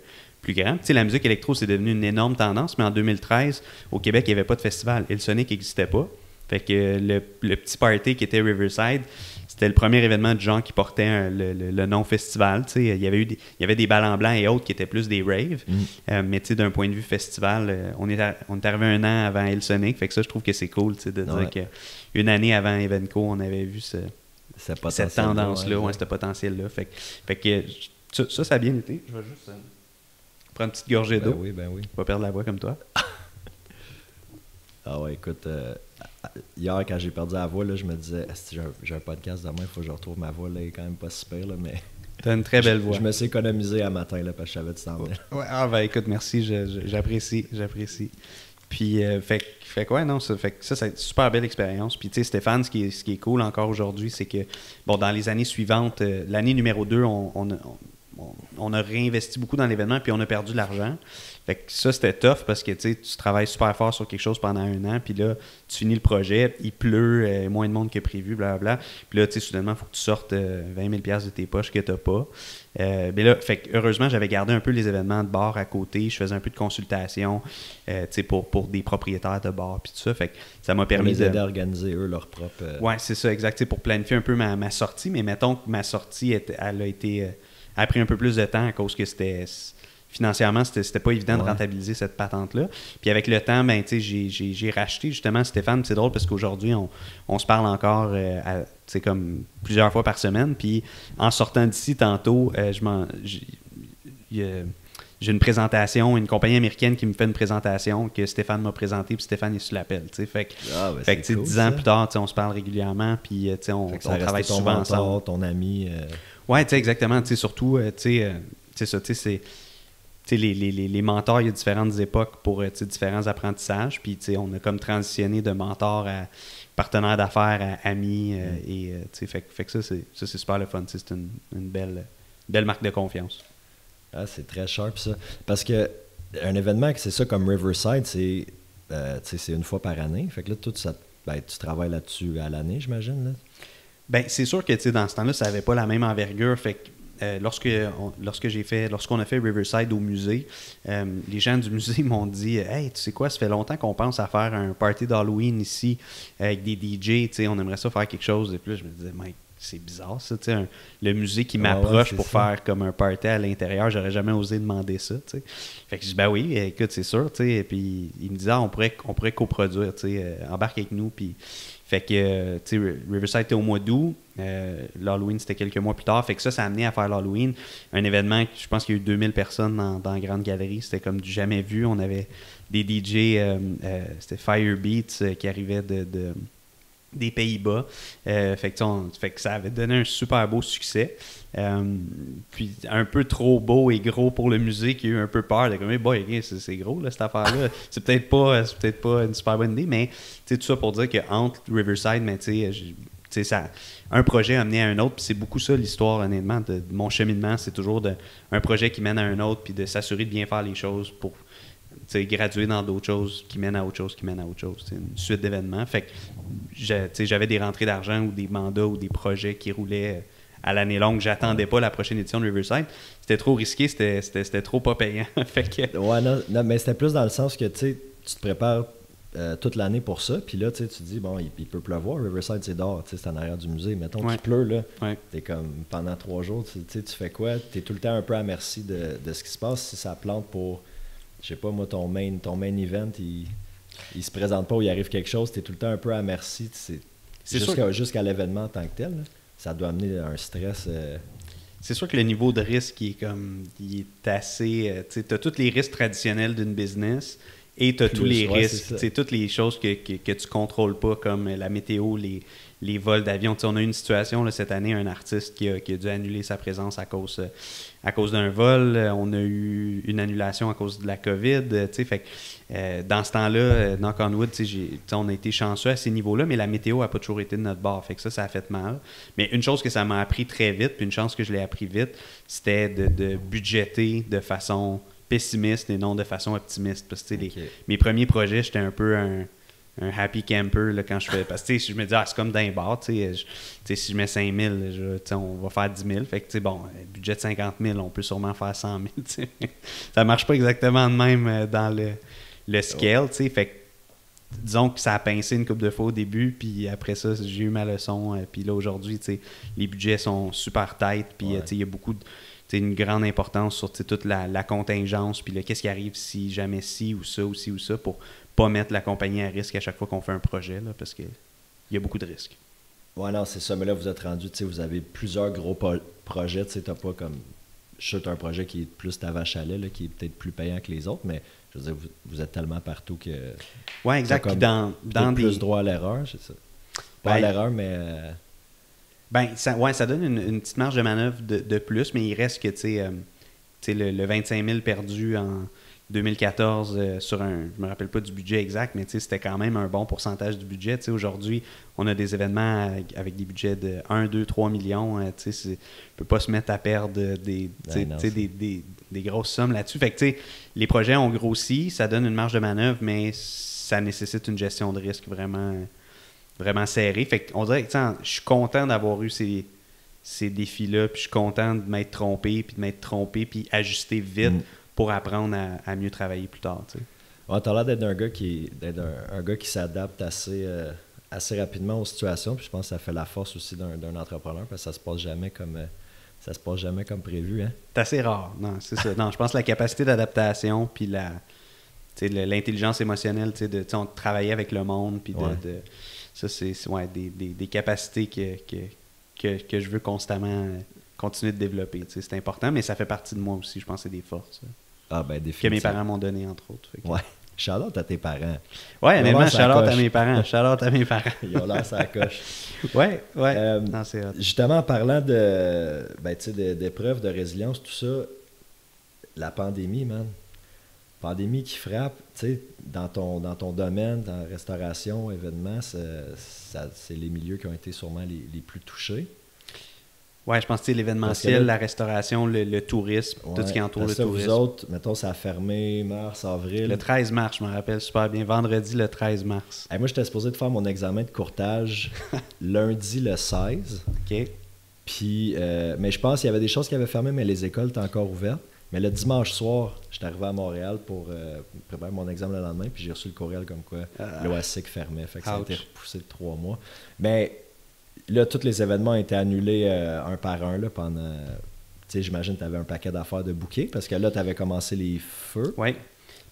grand. La musique électro, c'est devenu une énorme tendance, mais en 2013, au Québec, il n'y avait pas de festival. Et le Sonic n'existait pas. Fait que le petit party qui était Riverside, c'était le premier événement de genre qui portait le nom festival. Il y avait des ballons blancs et autres qui étaient plus des raves. Mais d'un point de vue festival, on est arrivé un an avant El Sonic. Fait que ça, je trouve que c'est cool de dire qu'une année avant Evenco, on avait vu cette tendance-là, ce potentiel-là. Fait que ça a bien été. Je vais juste... prends une petite gorgée d'eau. Ben oui. Pas perdre la voix comme toi. Ah ouais, écoute, hier, quand j'ai perdu la voix, là, je me disais, j'ai un podcast demain, il faut que je retrouve ma voix, là, elle est quand même pas super, là, mais... T'as une très belle voix. Je me suis économisé à matin, là, parce que je savais que tu t'en venais. Ouais, écoute, merci, j'apprécie. Puis, fait que ça, c'est une super belle expérience. Puis, tu sais, Stéphane, ce qui est cool encore aujourd'hui, c'est que, dans les années suivantes, l'année numéro 2, on a réinvesti beaucoup dans l'événement, puis on a perdu de l'argent. Fait que ça, c'était tough parce que tu travailles super fort sur quelque chose pendant un an, puis là, tu finis le projet, il pleut, moins de monde que prévu, blablabla. Puis là, soudainement, il faut que tu sortes 20 000 $ de tes poches que tu n'as pas. Mais là, fait que, heureusement, j'avais gardé un peu les événements de bar à côté. Je faisais un peu de consultation pour des propriétaires de bar, puis tout ça. Fait que ça m'a permis d'aider à organiser, eux, leur propre... Ouais, c'est ça, exact. Pour planifier un peu ma sortie. Mais mettons que ma sortie, elle a pris un peu plus de temps à cause que financièrement, c'était pas évident de rentabiliser cette patente-là. Puis avec le temps, j'ai racheté justement Stéphane. C'est drôle parce qu'aujourd'hui, on se parle encore comme plusieurs fois par semaine. Puis en sortant d'ici tantôt, j'ai une présentation, une compagnie américaine qui me fait une présentation que Stéphane m'a présentée, puis Stéphane est sur l'appel. Fait que cool, 10 ans plus tard, on se parle régulièrement, puis on travaille souvent ensemble. Ton ami. Ouais, exactement. Surtout, c'est ça, les mentors, il y a différentes époques pour différents apprentissages. Puis on a comme transitionné de mentor à partenaire d'affaires à ami. Fait que ça, c'est super le fun. C'est une belle marque de confiance. Ah, c'est très sharp ça. Parce que un événement, c'est ça comme Riverside, c'est une fois par année. Fait que là, tout ça, tu travailles là-dessus à l'année, j'imagine. Là. Ben, c'est sûr que dans ce temps-là, ça n'avait pas la même envergure. Fait que lorsqu'on a fait Riverside au musée, les gens du musée m'ont dit Hey, tu sais quoi, ça fait longtemps qu'on pense à faire un party d'Halloween ici avec des DJ, on aimerait ça faire quelque chose. Et puis là, je me disais, Mike, c'est bizarre ça, le musée qui m'approche pour faire comme un party à l'intérieur, j'aurais jamais osé demander ça, t'sais. Fait que je dis ben oui, écoute, c'est sûr, et puis il me disait on pourrait coproduire, embarque avec nous, puis fait que Riverside était au mois d'août, l'Halloween c'était quelques mois plus tard, fait que ça a amené à faire l'Halloween, un événement, je pense qu'il y a eu 2000 personnes dans la grande galerie, c'était comme du jamais vu, on avait des DJ, c'était Firebeats qui arrivaient des Pays-Bas. Fait que ça avait donné un super beau succès. Puis un peu trop beau et gros pour le musée qui a eu un peu peur. Comme, c'est gros là, cette affaire-là. c'est peut-être pas une super bonne idée, mais tout ça pour dire qu'entre Riverside, mais ça, un projet a amené à un autre, puis c'est beaucoup ça l'histoire, honnêtement, de mon cheminement. C'est toujours un projet qui mène à un autre, puis de s'assurer de bien faire les choses pour graduer dans d'autres choses qui mènent à autre chose, C'est une suite d'événements. Fait que j'avais des rentrées d'argent ou des mandats ou des projets qui roulaient à l'année longue. J'attendais pas la prochaine édition de Riverside. C'était trop risqué, c'était trop pas payant. Fait que... Ouais, non, mais c'était plus dans le sens que tu te prépares toute l'année pour ça, puis là, tu te dis, bon, il peut pleuvoir, Riverside, c'est dehors, c'est en arrière du musée. Mettons qu'il pleut, là, t'es comme, pendant 3 jours, tu fais quoi? T'es tout le temps un peu à merci de ce qui se passe. Si ça plante pour... Je sais pas, moi, ton main event, il se présente pas ou il arrive quelque chose, tu es tout le temps un peu à merci. Jusqu'à l'événement en tant que tel, là, ça doit amener un stress. C'est sûr que le niveau de risque, il est assez... tu as tous les risques traditionnels d'une business et tu as tous les risques, toutes les choses que tu contrôles pas, comme la météo, les vols d'avion. On a eu une situation là, cette année, un artiste qui a dû annuler sa présence à cause d'un vol. On a eu une annulation à cause de la COVID. Fait que, dans ce temps-là, knock on wood, on a été chanceux à ces niveaux-là, mais la météo n'a pas toujours été de notre bord. Fait que ça a fait mal. Mais une chose que ça m'a appris très vite, puis une chance que je l'ai appris vite, c'était de budgéter de façon pessimiste et non de façon optimiste. Parce que mes premiers projets, j'étais un peu un happy camper là, quand je fais. Parce que je me dis, c'est comme d'un bar. Si je mets 5 000, on va faire 10 000. Fait que, budget de 50 000, on peut sûrement faire 100 000. Ça marche pas exactement de même dans le scale. Fait que, disons que ça a pincé une couple de fois au début, puis après ça, j'ai eu ma leçon. Puis là, aujourd'hui, les budgets sont super tight. Puis il y a beaucoup une grande importance sur toute la contingence. Puis qu'est-ce qui arrive si jamais ci ou ça ou ci ou ça pour pas mettre la compagnie à risque à chaque fois qu'on fait un projet, là, parce qu'il y a beaucoup de risques. Ouais, non, c'est ça. Mais là, vous êtes rendu, vous avez plusieurs gros projets. Tu n'as pas comme... Je suis un projet qui est plus ta vache à lait, là, qui est peut-être plus payant que les autres, mais je veux dire, vous êtes tellement partout que... Ouais, exact. Comme dans plus droit à l'erreur, c'est ça. Pas à l'erreur, mais... ça donne une petite marge de manœuvre de plus, mais il reste que, le 25 000 perdu en 2014 sur je me rappelle pas du budget exact, mais c'était quand même un bon pourcentage du budget. Aujourd'hui, on a des événements avec des budgets de 1, 2, 3 millions. On ne peut pas se mettre à perdre des grosses sommes là-dessus. Fait que les projets ont grossi, ça donne une marge de manœuvre, mais ça nécessite une gestion de risque vraiment, vraiment serrée. Fait qu'on dirait que je suis content d'avoir eu ces défis-là, puis je suis content de m'être trompé, puis ajuster vite pour apprendre à mieux travailler plus tard. Ouais, t'as l'air d'être un gars qui s'adapte assez rapidement aux situations, puis je pense que ça fait la force aussi d'un entrepreneur, parce que ça se passe jamais comme prévu. Hein? C'est assez rare, non, c'est ça. Non, je pense que la capacité d'adaptation, puis l'intelligence émotionnelle, de travailler avec le monde, puis ça, c'est des capacités que je veux constamment continuer de développer. C'est important, mais ça fait partie de moi aussi. Je pense que c'est des forces. Ah, ben, définitivement. Que mes parents m'ont donné, entre autres. Ouais. Shout-out à tes parents. Ouais, honnêtement, shout-out à mes parents. Shout-out à mes parents. Ils ont l'air sur la coche. Ouais. Non, c'est hot. Justement, en parlant d'épreuves, de résilience, tout ça, la pandémie, man. Pandémie qui frappe, tu sais, dans ton domaine, dans la restauration, événements, c'est les milieux qui ont été sûrement les plus touchés. Ouais, je pense que l'événementiel, la restauration, le tourisme, tout ce qui entoure le tourisme. Vous autres, mettons, ça a fermé mars, avril. Le 13 mars, je me rappelle super bien. Vendredi, le 13 mars. Moi, j'étais supposé de faire mon examen de courtage lundi le 16. OK. Puis, mais je pense qu'il y avait des choses qui avaient fermé, mais les écoles étaient encore ouvertes. Mais le dimanche soir, j'étais arrivé à Montréal pour préparer mon examen le lendemain, puis j'ai reçu le courriel comme quoi l'OASIC fermait. Fait que ça a été repoussé de 3 mois. Mais là, tous les événements ont été annulés un par un là, pendant... Tu sais, j'imagine que tu avais un paquet d'affaires de bouquets, parce que là, tu avais commencé les feux. Oui.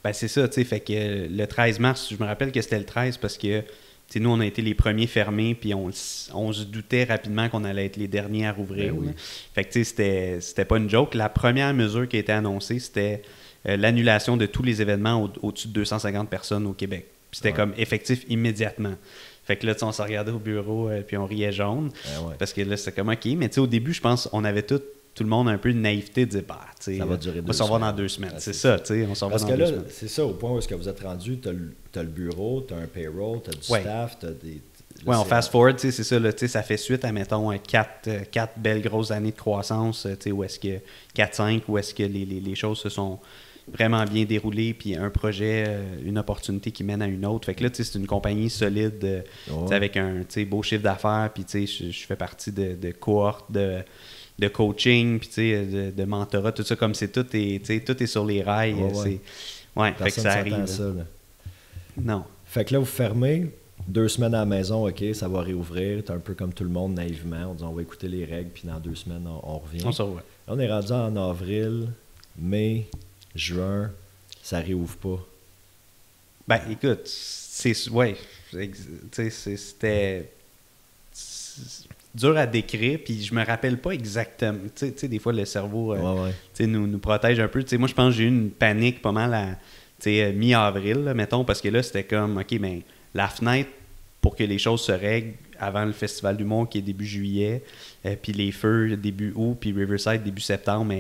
Ben c'est ça, tu sais. Fait que le 13 mars, je me rappelle que c'était le 13 parce que nous, on a été les premiers fermés, puis on se doutait rapidement qu'on allait être les derniers à rouvrir. Ben oui. Fait que c'était pas une joke. La première mesure qui a été annoncée, c'était l'annulation de tous les événements au-dessus de 250 personnes au Québec. Puis c'était comme effectif immédiatement. Fait que là, on s'en regardait au bureau, puis on riait jaune. Parce que là, c'était comme OK. Mais au début, je pense on avait tout le monde un peu de naïveté de dire, ça va durer 2 semaines. On va s'en voir dans 2 semaines. C'est ça, tu sais. On s'en va dans 2 semaines. Parce que là, c'est ça, au point où est-ce que vous êtes rendu, tu as le bureau, tu as un payroll, tu as du staff, tu as des... Oui, on fast forward, c'est ça, là, ça fait suite à, mettons, 4 belles grosses années de croissance, où est-ce que 4-5, où est-ce que les choses se sont vraiment bien déroulées, puis un projet, une opportunité qui mène à une autre. Fait que là, c'est une compagnie solide, avec un beau chiffre d'affaires, puis je fais partie de cohortes de coaching, puis de mentorat, tout ça, comme c'est tout est sur les rails. Fait que ça arrive. Ça, là. Non. Fait que là, vous fermez 2 semaines à la maison, OK, ça va réouvrir. T'es un peu comme tout le monde, naïvement. On dit on va écouter les règles, puis dans 2 semaines, on revient. On se revoit. Là, on est rendu en avril, mai, juin, ça réouvre pas. Ben, écoute, c'était dur à décrire, puis je me rappelle pas exactement. Tu sais, des fois, le cerveau nous protège un peu. Moi, je pense que j'ai eu une panique pas mal à mi-avril, là, mettons, parce que là, c'était comme, OK, ben, la fenêtre pour que les choses se règlent avant le Festival d'humour qui est début juillet, puis les feux début août, puis Riverside début septembre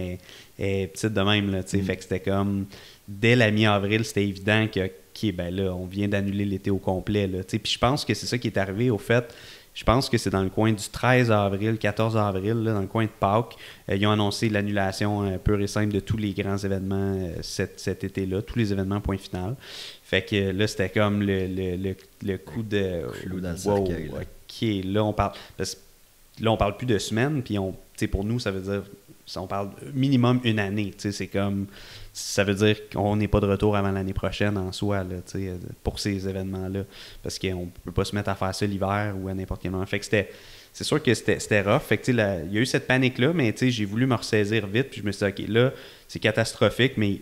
est petite de même. Là, Fait que c'était comme, dès la mi-avril, c'était évident que, OK, ben là, on vient d'annuler l'été au complet. Puis je pense que c'est ça qui est arrivé, au fait. Je pense que c'est dans le coin du 13 avril, 14 avril, là, dans le coin de Pâques. Ils ont annoncé l'annulation pure et simple de tous les grands événements cet été-là, tous les événements point final. Fait que là, c'était comme le coup de... Clou dans le cercueil. Là. OK, là, on parle... Là, on parle plus de semaines, puis pour nous, ça veut dire... On parle minimum 1 année. C'est comme... Ça veut dire qu'on n'est pas de retour avant l'année prochaine en soi, là, pour ces événements-là. Parce qu'on ne peut pas se mettre à faire ça l'hiver ou à n'importe quel moment. Fait que c'est sûr que c'était rough. Fait que il y a eu cette panique-là, mais j'ai voulu me ressaisir vite. Puis je me suis dit, OK, là, c'est catastrophique, mais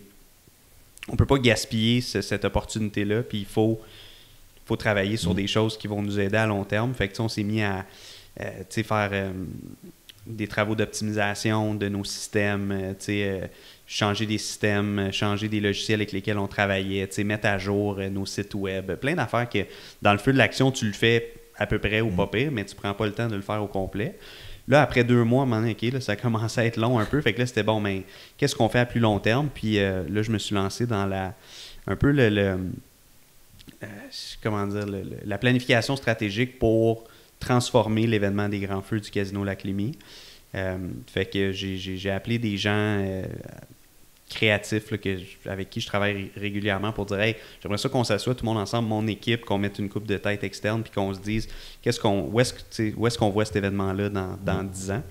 on ne peut pas gaspiller cette opportunité-là. Puis il faut travailler sur des choses qui vont nous aider à long terme. Fait que on s'est mis à faire des travaux d'optimisation de nos systèmes, changer des systèmes, changer des logiciels avec lesquels on travaillait, mettre à jour nos sites web, plein d'affaires que dans le feu de l'action, tu le fais à peu près ou pas pire, mais tu prends pas le temps de le faire au complet. Là, après 2 mois, à un moment donné, OK, là, ça commençait à être long un peu, fait que là, c'était bon, mais qu'est-ce qu'on fait à plus long terme? Puis là, je me suis lancé dans la planification stratégique pour transformer l'événement des Grands Feux du Casino Lac-Lémy. Fait que j'ai appelé des gens créatifs là, avec qui je travaille régulièrement pour dire « Hey, j'aimerais ça qu'on s'assoie tout le monde ensemble, mon équipe, qu'on mette une coupe de tête externe puis qu'on se dise où est-ce qu'on voit cet événement-là dans 10 ans. »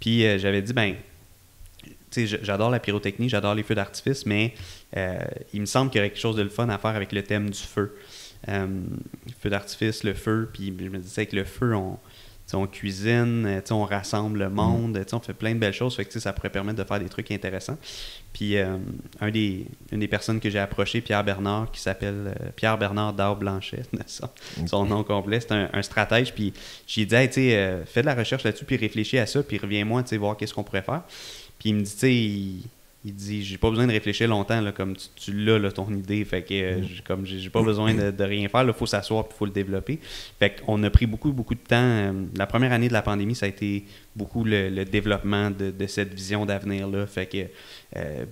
Puis j'avais dit « Ben, j'adore la pyrotechnie, j'adore les feux d'artifice, mais il me semble qu'il y aurait quelque chose de le fun à faire avec le thème du feu. Feu d'artifice, le feu, puis je me disais avec le feu, on cuisine, on rassemble le monde, on fait plein de belles choses, fait que ça pourrait permettre de faire des trucs intéressants. Puis une des personnes que j'ai approché, Pierre Bernard, qui s'appelle Pierre Bernard Daube-Blanchet, son nom complet, c'est un stratège, puis j'ai dit, hey, fais de la recherche là-dessus, puis réfléchis à ça, puis reviens-moi, voir qu'est-ce qu'on pourrait faire. Puis il me dit, il dit, j'ai pas besoin de réfléchir longtemps, là, comme tu l'as, là, ton idée. Fait que comme j'ai pas besoin de rien faire, il faut s'asseoir et il faut le développer. Fait qu'on a pris beaucoup de temps. La première année de la pandémie, ça a été beaucoup le développement de cette vision d'avenir-là. Fait que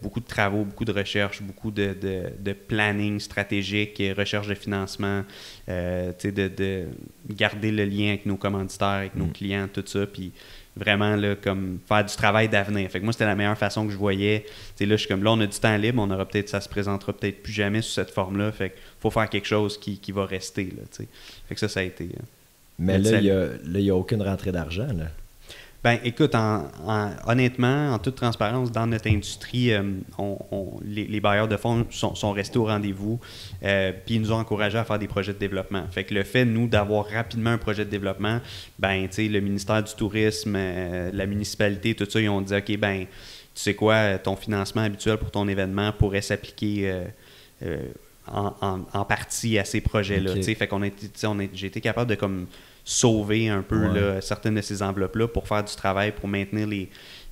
beaucoup de travaux, beaucoup de recherches, beaucoup de planning stratégique, recherche de financement, de garder le lien avec nos commanditaires, avec nos clients, tout ça. Puis vraiment là, comme faire du travail d'avenir. Fait que moi, c'était la meilleure façon que je voyais. T'sais, là, je suis comme là, on a du temps libre, ça se présentera peut-être plus jamais sous cette forme-là. Fait qu'il faut faire quelque chose qui va rester. Là, t'sais. Fait que ça a été. Mais là, il n'y a aucune rentrée d'argent, là. Ben, écoute, honnêtement, en toute transparence, dans notre industrie, les bailleurs de fonds sont restés au rendez-vous, puis ils nous ont encouragés à faire des projets de développement. Fait que le fait, nous, d'avoir rapidement un projet de développement, ben, tu sais, le ministère du Tourisme, la municipalité, tout ça, ils ont dit, OK, ben, tu sais quoi, ton financement habituel pour ton événement pourrait s'appliquer en partie à ces projets-là. Okay. Fait qu'on j'ai été capable de comme sauver un peu là, certaines de ces enveloppes-là pour faire du travail, pour maintenir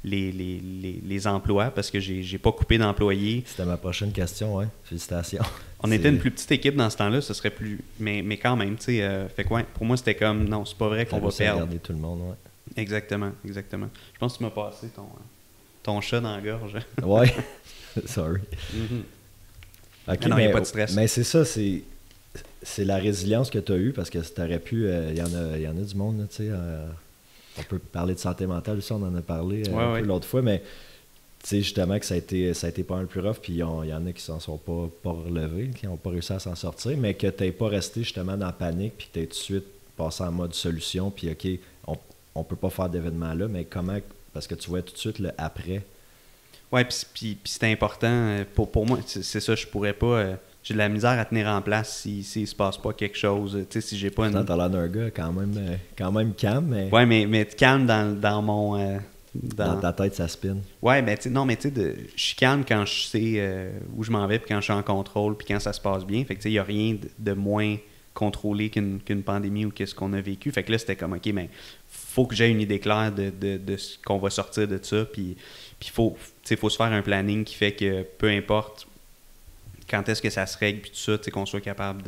les emplois, parce que j'ai pas coupé d'employés. C'était ma prochaine question, félicitations. On était une plus petite équipe dans ce temps-là, ce serait plus... Mais quand même, tu sais, fait que pour moi, c'était comme, non, c'est pas vrai qu'on va perdre. Regarder tout le monde, Exactement. Je pense que tu m'as passé ton chat dans la gorge. Ouais, sorry. OK, non, il n'y a pas de stress. Mais c'est ça, c'est la résilience que tu as eue, parce que tu aurais pu... Il y en a du monde, tu sais. On peut parler de santé mentale aussi, on en a parlé un peu l'autre fois, mais tu sais, justement que ça a été pas mal plus rough, puis il y en a qui s'en sont pas relevés, qui n'ont pas réussi à s'en sortir, mais que tu n'aies pas resté justement dans la panique, puis que tu aies tout de suite passé en mode solution, puis OK, on peut pas faire d'événement là, mais comment... Parce que tu vois tout de suite le après. Oui, puis c'était important. Pour moi, c'est ça, je pourrais pas... j'ai de la misère à tenir en place s'il se passe pas quelque chose. Tu sais, si j'ai pas une... T'as l'air d'un gars quand même calme, mais... Ouais, mais calme dans mon... Dans ta tête, ça spin. Ouais, mais tu sais, je suis calme quand je sais où je m'en vais, puis quand je suis en contrôle, puis quand ça se passe bien. Fait que tu sais, il n'y a rien de moins contrôlé qu'une pandémie ou qu'est-ce qu'on a vécu. Fait que là, c'était comme, OK, mais faut que j'aie une idée claire de ce qu'on va sortir de ça, puis faut se faire un planning qui fait que peu importe quand est-ce que ça se règle, puis tout ça, qu'on soit capable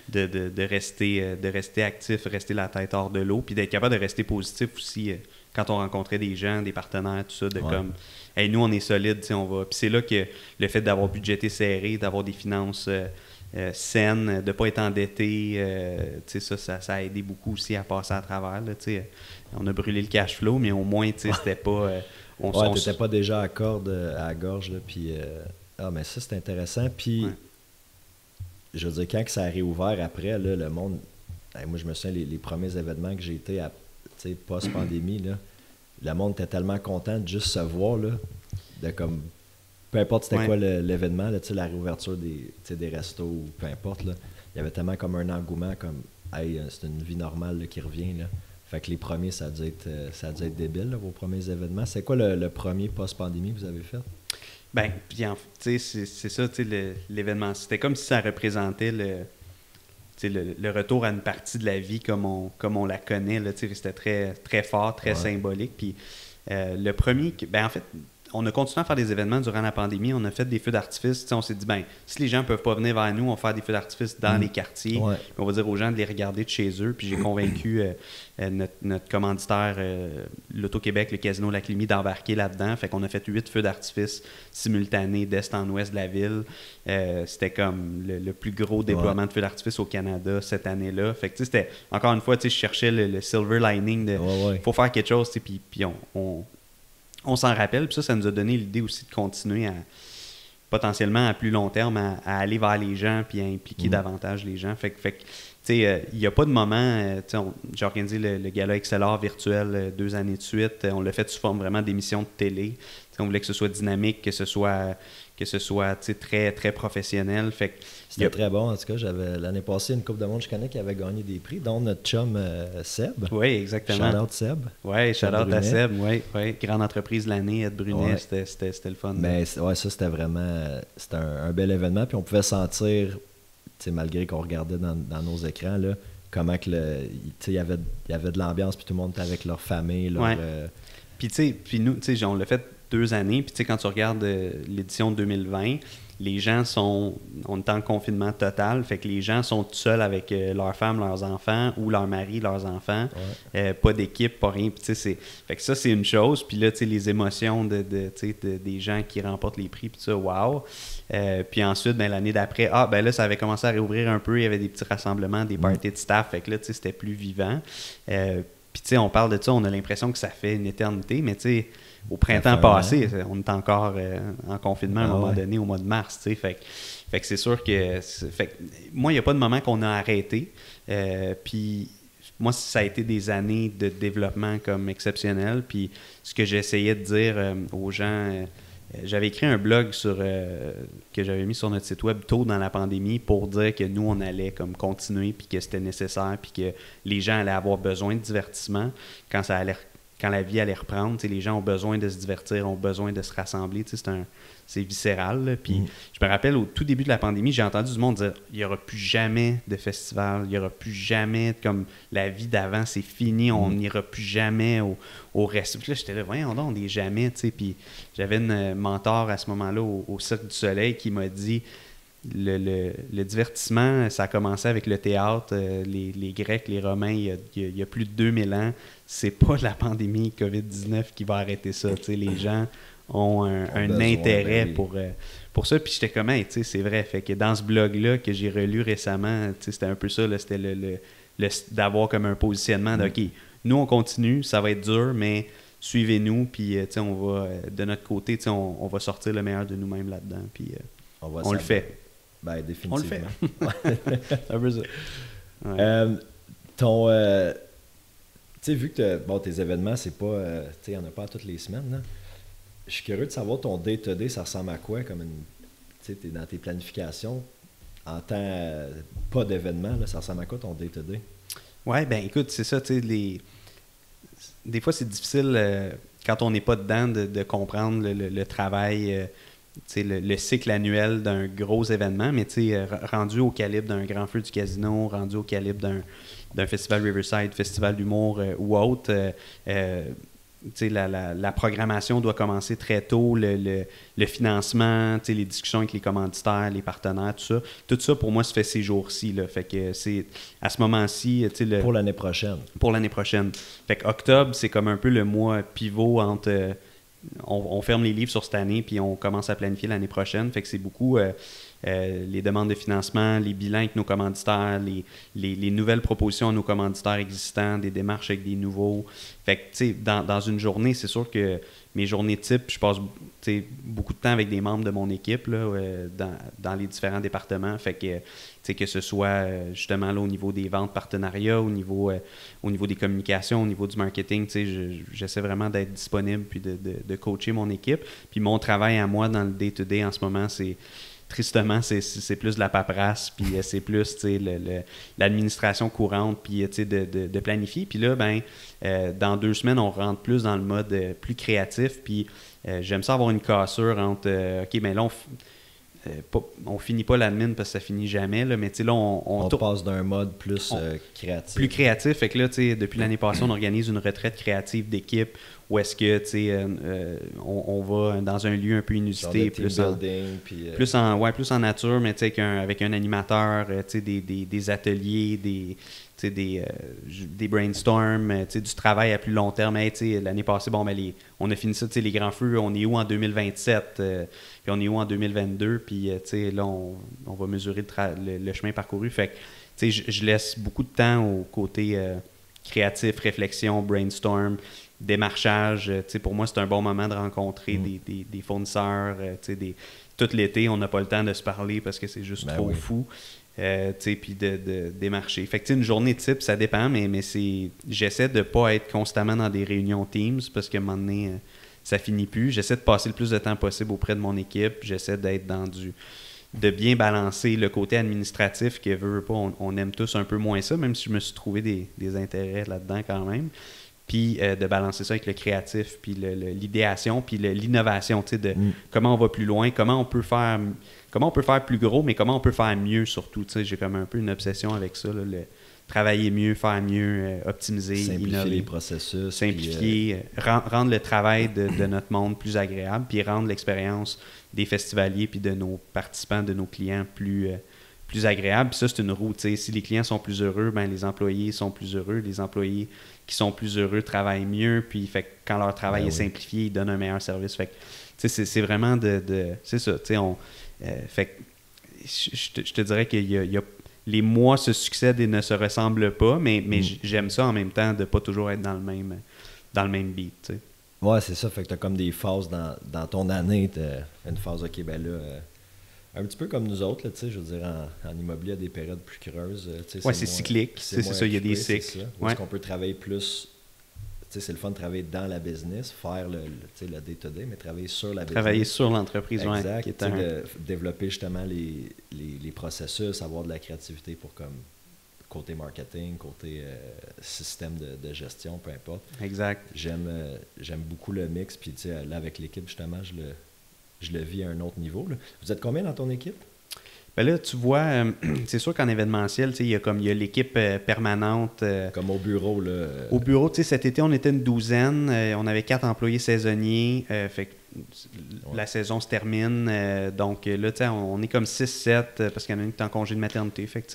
de rester actif, rester la tête hors de l'eau, puis d'être capable de rester positif aussi quand on rencontrait des gens, des partenaires, tout ça, comme, hey, nous, on est solide, on va. Puis c'est là que le fait d'avoir budgété serré, d'avoir des finances saines, de ne pas être endetté, ça a aidé beaucoup aussi à passer à travers. Là, on a brûlé le cash flow, mais au moins, c'était pas... t'étais pas déjà à corde à la gorge, là, puis... mais ça, c'est intéressant. Puis, je veux dire, quand que ça a réouvert après, là, le monde... moi, je me souviens, les premiers événements que j'ai été post-pandémie, là, le monde était tellement content de juste se voir, là, de comme... Peu importe c'était quoi l'événement, là, la réouverture des restos ou peu importe, là, il y avait tellement comme un engouement, comme « Hey, c'est une vie normale là, qui revient. » là. Fait que les premiers, ça a dû être débile, là, vos premiers événements. C'est quoi le premier post-pandémie que vous avez fait? Ben, puis c'est ça, l'événement. C'était comme si ça représentait le retour à une partie de la vie comme on la connaît. Là, c'était très, très fort, très symbolique. Puis le premier, ben en fait, on a continué à faire des événements durant la pandémie. On a fait des feux d'artifice. On s'est dit, ben si les gens ne peuvent pas venir vers nous, on va faire des feux d'artifice dans les quartiers. Puis on va dire aux gens de les regarder de chez eux. Puis j'ai convaincu notre commanditaire, l'Auto-Québec, le Casino Lac-Lémy, d'embarquer là-dedans. Fait qu'on a fait 8 feux d'artifice simultanés d'est en ouest de la ville. C'était comme le plus gros déploiement de feux d'artifice au Canada cette année-là. Fait que c'était, encore une fois, je cherchais le silver lining de faut faire quelque chose. Puis on s'en rappelle, puis ça nous a donné l'idée aussi de continuer potentiellement à plus long terme à aller vers les gens puis à impliquer davantage les gens. Fait que tu sais, il n'y a pas de moment, j'ai organisé le gala XLR virtuel 2 années de suite, on l'a fait sous forme vraiment d'émissions de télé. T'sais, on voulait que ce soit dynamique, que ce soit très, très professionnel. Fait que c'était très bon, en tout cas. J'avais l'année passée une coupe de monde, je connais, qui avait gagné des prix, dont notre chum Seb. Oui, exactement. Shout-out Seb. Oui, shout-out à Seb, oui. Grande entreprise de l'année, Ed Brunet, c'était le fun. Mais ça, c'était vraiment c'était un bel événement. Puis on pouvait sentir, malgré qu'on regardait dans nos écrans, là, comment que il y avait de l'ambiance, puis tout le monde était avec leur famille. Puis nous, on l'a fait 2 années. Puis tu sais, quand tu regardes l'édition de 2020, les gens on est en confinement total, fait que les gens sont tout seuls avec leurs femmes, leurs enfants, ou leur mari, leurs enfants. Pas d'équipe, pas rien. Puis, fait que ça, c'est une chose. Puis là, les émotions des gens qui remportent les prix, puis ça, wow. Puis ensuite, l'année d'après, là, ça avait commencé à réouvrir un peu. Il y avait des petits rassemblements, des parties de staff. Fait que là, c'était plus vivant. Puis, on parle de ça, on a l'impression que ça fait une éternité, mais au printemps passé, on est encore en confinement à un moment donné, au mois de mars, fait que c'est sûr que... moi, il n'y a pas de moment qu'on a arrêté. Puis moi, ça a été des années de développement comme exceptionnel. Puis ce que j'essayais de dire aux gens... j'avais écrit un blog que j'avais mis sur notre site web tôt dans la pandémie pour dire que nous, on allait comme continuer, puis que c'était nécessaire, puis que les gens allaient avoir besoin de divertissement quand la vie allait reprendre. Les gens ont besoin de se divertir, ont besoin de se rassembler. C'est viscéral. Là. Puis je me rappelle, au tout début de la pandémie, j'ai entendu du monde dire « il n'y aura plus jamais de festival, il n'y aura plus jamais... comme la vie d'avant, c'est fini, on n'ira plus jamais au reste. » Puis là, j'étais là « voyons donc, on n'est jamais... » Puis j'avais une mentor à ce moment-là au Cirque du Soleil qui m'a dit le divertissement, ça a commencé avec le théâtre, les Grecs, les Romains, il y a plus de 2000 ans. C'est pas la pandémie COVID-19 qui va arrêter ça. Les gens ont un intérêt pour ça. Puis j'étais comme, hey, c'est vrai. Fait que dans ce blog-là que j'ai relu récemment, c'était un peu ça. Là, c'était d'avoir comme un positionnement de, OK, nous, on continue, ça va être dur, mais suivez-nous. Puis on va, de notre côté, on va sortir le meilleur de nous-mêmes là-dedans. Puis on le fait. Ben, définitivement. On le fait. C'est un peu ça. Ouais. Tu sais, vu que tes événements, c'est pas... tu sais, il n'y en a pas toutes les semaines, là. Je suis curieux de savoir ton day-to-day, ça ressemble à quoi? Comme tu sais, t'es dans tes planifications, en temps... pas d'événement, là, ça ressemble à quoi ton day-to-day? Ouais, ben écoute, c'est ça, tu sais, des fois, c'est difficile, quand on n'est pas dedans, de comprendre le travail... le cycle annuel d'un gros événement, mais rendu au calibre d'un Grand Feu du Casino, rendu au calibre d'un festival Riverside, festival d'humour ou autre, la programmation doit commencer très tôt, le financement, les discussions avec les commanditaires, les partenaires, tout ça. Tout ça, pour moi, se fait ces jours-ci. Là. Fait que c'est à ce moment-ci... Pour l'année prochaine. Pour l'année prochaine. Fait que octobre, c'est comme un peu le mois pivot entre... On ferme les livres sur cette année, puis on commence à planifier l'année prochaine. Fait que c'est beaucoup les demandes de financement, les bilans avec nos commanditaires, les nouvelles propositions à nos commanditaires existants, des démarches avec des nouveaux. Fait que, tu sais, dans une journée, c'est sûr que mes journées type, je passe beaucoup de temps avec des membres de mon équipe là, dans les différents départements. Fait que ce soit justement là, au niveau des ventes, partenariats, au niveau des communications, au niveau du marketing, j'essaie vraiment d'être disponible puis de coacher mon équipe. Puis mon travail à moi dans le day-to-day en ce moment, tristement, c'est plus de la paperasse, puis c'est plus l'administration courante, puis de planifier. Puis là, dans 2 semaines, on rentre plus dans le mode plus créatif, puis j'aime ça avoir une cassure entre OK, mais là, on finit pas l'admin parce que ça finit jamais, là, mais là, on passe d'un mode plus créatif. Plus créatif, fait que là, depuis l'année passée, on organise une retraite créative d'équipe où est-ce que on va dans un lieu un peu inusité, plus en nature, mais avec un animateur, des ateliers, des brainstorms, du travail à plus long terme. L'année passée, on a fini ça, les grands feux, on est où en 2027, puis on est où en 2022, puis là, on va mesurer le chemin parcouru. Fait que je laisse beaucoup de temps au côté créatif, réflexion, brainstorm, démarchage. Pour moi, c'est un bon moment de rencontrer des fournisseurs. Tout l'été, on n'a pas le temps de se parler parce que c'est juste trop fou. Puis de démarcher. Fait que une journée type, ça dépend, mais j'essaie de ne pas être constamment dans des réunions Teams parce qu'à un moment donné, ça finit plus. J'essaie de passer le plus de temps possible auprès de mon équipe. J'essaie d'être de bien balancer le côté administratif que veut pas. On aime tous un peu moins ça, même si je me suis trouvé des intérêts là-dedans quand même. Puis de balancer ça avec le créatif, puis l'idéation, puis l'innovation, comment on va plus loin, comment on peut faire plus gros, mais comment on peut faire mieux surtout. J'ai comme un peu une obsession avec ça, là, travailler mieux, faire mieux, optimiser, simplifier innover, les processus. simplifier, rendre le travail de notre monde plus agréable, puis rendre l'expérience des festivaliers puis de nos participants, de nos clients plus agréable. Puis ça, c'est une roue. T'sais. Si les clients sont plus heureux, ben les employés sont plus heureux. Les employés qui sont plus heureux travaillent mieux. Puis fait que quand leur travail est simplifié, ils donnent un meilleur service. Fait que c'est vraiment c'est ça. Fait que je te dirais qu'il y a les mois se succèdent et ne se ressemblent pas, mais j'aime ça en même temps de pas toujours être dans le même beat. T'sais. Ouais, c'est ça. Fait que t'as comme des phases dans ton année. T'as une phase, OK, ben là... un petit peu comme nous autres, là, je veux dire, en immobilier, il y a des périodes plus creuses. Oui, c'est cyclique. C'est ça, il y a des cycles. Est-ce qu'on peut travailler plus... C'est le fun de travailler dans la business, faire le day-to-day, mais travailler sur la business. Travailler sur l'entreprise, oui. Exact. Développer justement les processus, avoir de la créativité pour comme côté marketing, côté système de gestion, peu importe. Exact. J'aime beaucoup le mix. Puis là, avec l'équipe, justement, je le vis à un autre niveau. Là. Vous êtes combien dans ton équipe? Ben là, tu vois, c'est sûr qu'en événementiel, il y a l'équipe permanente. Comme au bureau, là. Au bureau, cet été, on était une douzaine. On avait 4 employés saisonniers. Fait que la saison se termine. Donc là, on est comme 6-7 parce qu'il y en a une qui est en congé de maternité. Fait que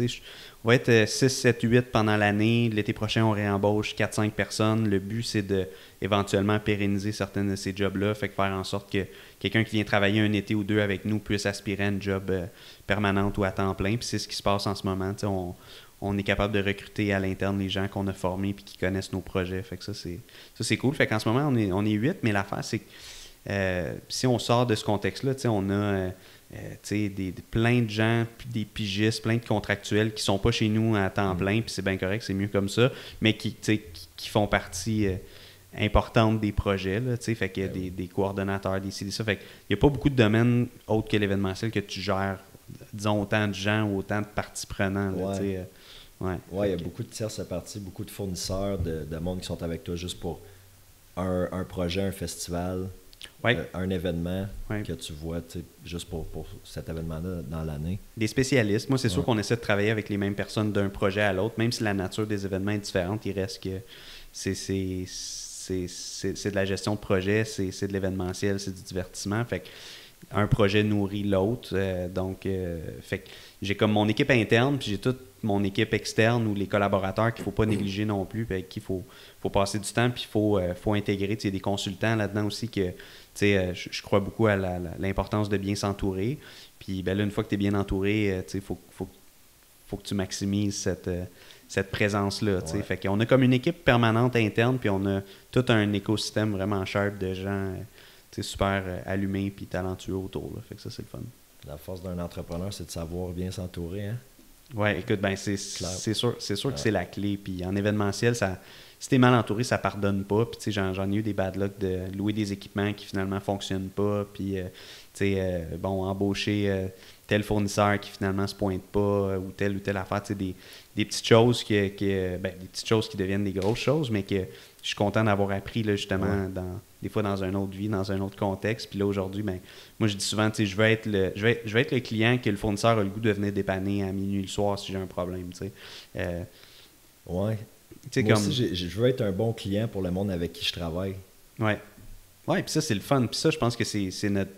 on va être 6-7-8 pendant l'année. L'été prochain, on réembauche 4-5 personnes. Le but, c'est de éventuellement pérenniser certains de ces jobs-là. Fait que faire en sorte que quelqu'un qui vient travailler un été ou deux avec nous puisse aspirer à une job permanente ou à temps plein. Puis c'est ce qui se passe en ce moment. On est capable de recruter à l'interne les gens qu'on a formés et qui connaissent nos projets. Fait que ça, c'est cool. Fait qu'en ce moment, on est 8, mais l'affaire, c'est que si on sort de ce contexte-là, on a plein de gens, des pigistes, plein de contractuels qui sont pas chez nous à temps plein, puis c'est bien correct, c'est mieux comme ça, mais qui font partie importante des projets, là, fait qu'il y a des coordonnateurs, des ci, des ça. Fait qu'il n'y a pas beaucoup de domaines autres que l'événementiel que tu gères, disons, autant de gens ou autant de parties prenantes. Il y a beaucoup de tierces parties, beaucoup de fournisseurs, de monde qui sont avec toi juste pour un projet, un festival, un événement que tu vois juste pour cet événement-là dans l'année. Des spécialistes. Moi, c'est sûr qu'on essaie de travailler avec les mêmes personnes d'un projet à l'autre, même si la nature des événements est différente, il reste que c'est de la gestion de projet, c'est de l'événementiel, c'est du divertissement. Fait que un projet nourrit l'autre. Fait que j'ai comme mon équipe interne, puis j'ai toute mon équipe externe ou les collaborateurs qu'il ne faut pas négliger non plus, puis avec qui il faut passer du temps, puis il faut intégrer. Il y a des consultants là-dedans aussi que je crois beaucoup à l'importance de bien s'entourer. Puis ben là, une fois que tu es bien entouré, il faut que tu maximises cette présence-là. Fait qu'on a comme une équipe permanente interne, puis on a tout un écosystème vraiment sharp de gens super allumés puis talentueux autour. Là. Fait que ça, c'est le fun. La force d'un entrepreneur, c'est de savoir bien s'entourer. Hein? Oui, écoute, ben c'est sûr que c'est la clé. Puis en événementiel, si t'es mal entouré, ça pardonne pas. Puis j'en ai eu des bad luck de louer des équipements qui finalement fonctionnent pas. Puis embaucher tel fournisseur qui finalement se pointe pas ou telle affaire. Des petites choses des petites choses qui deviennent des grosses choses, mais que je suis content d'avoir appris là, justement des fois dans une autre vie, dans un autre contexte. Puis là aujourd'hui, moi je dis souvent, je vais être le client que le fournisseur a le goût de venir dépanner à minuit le soir si j'ai un problème. Moi aussi, je veux être un bon client pour le monde avec qui je travaille. Ouais, puis ça c'est le fun. Puis ça, je pense que c'est notre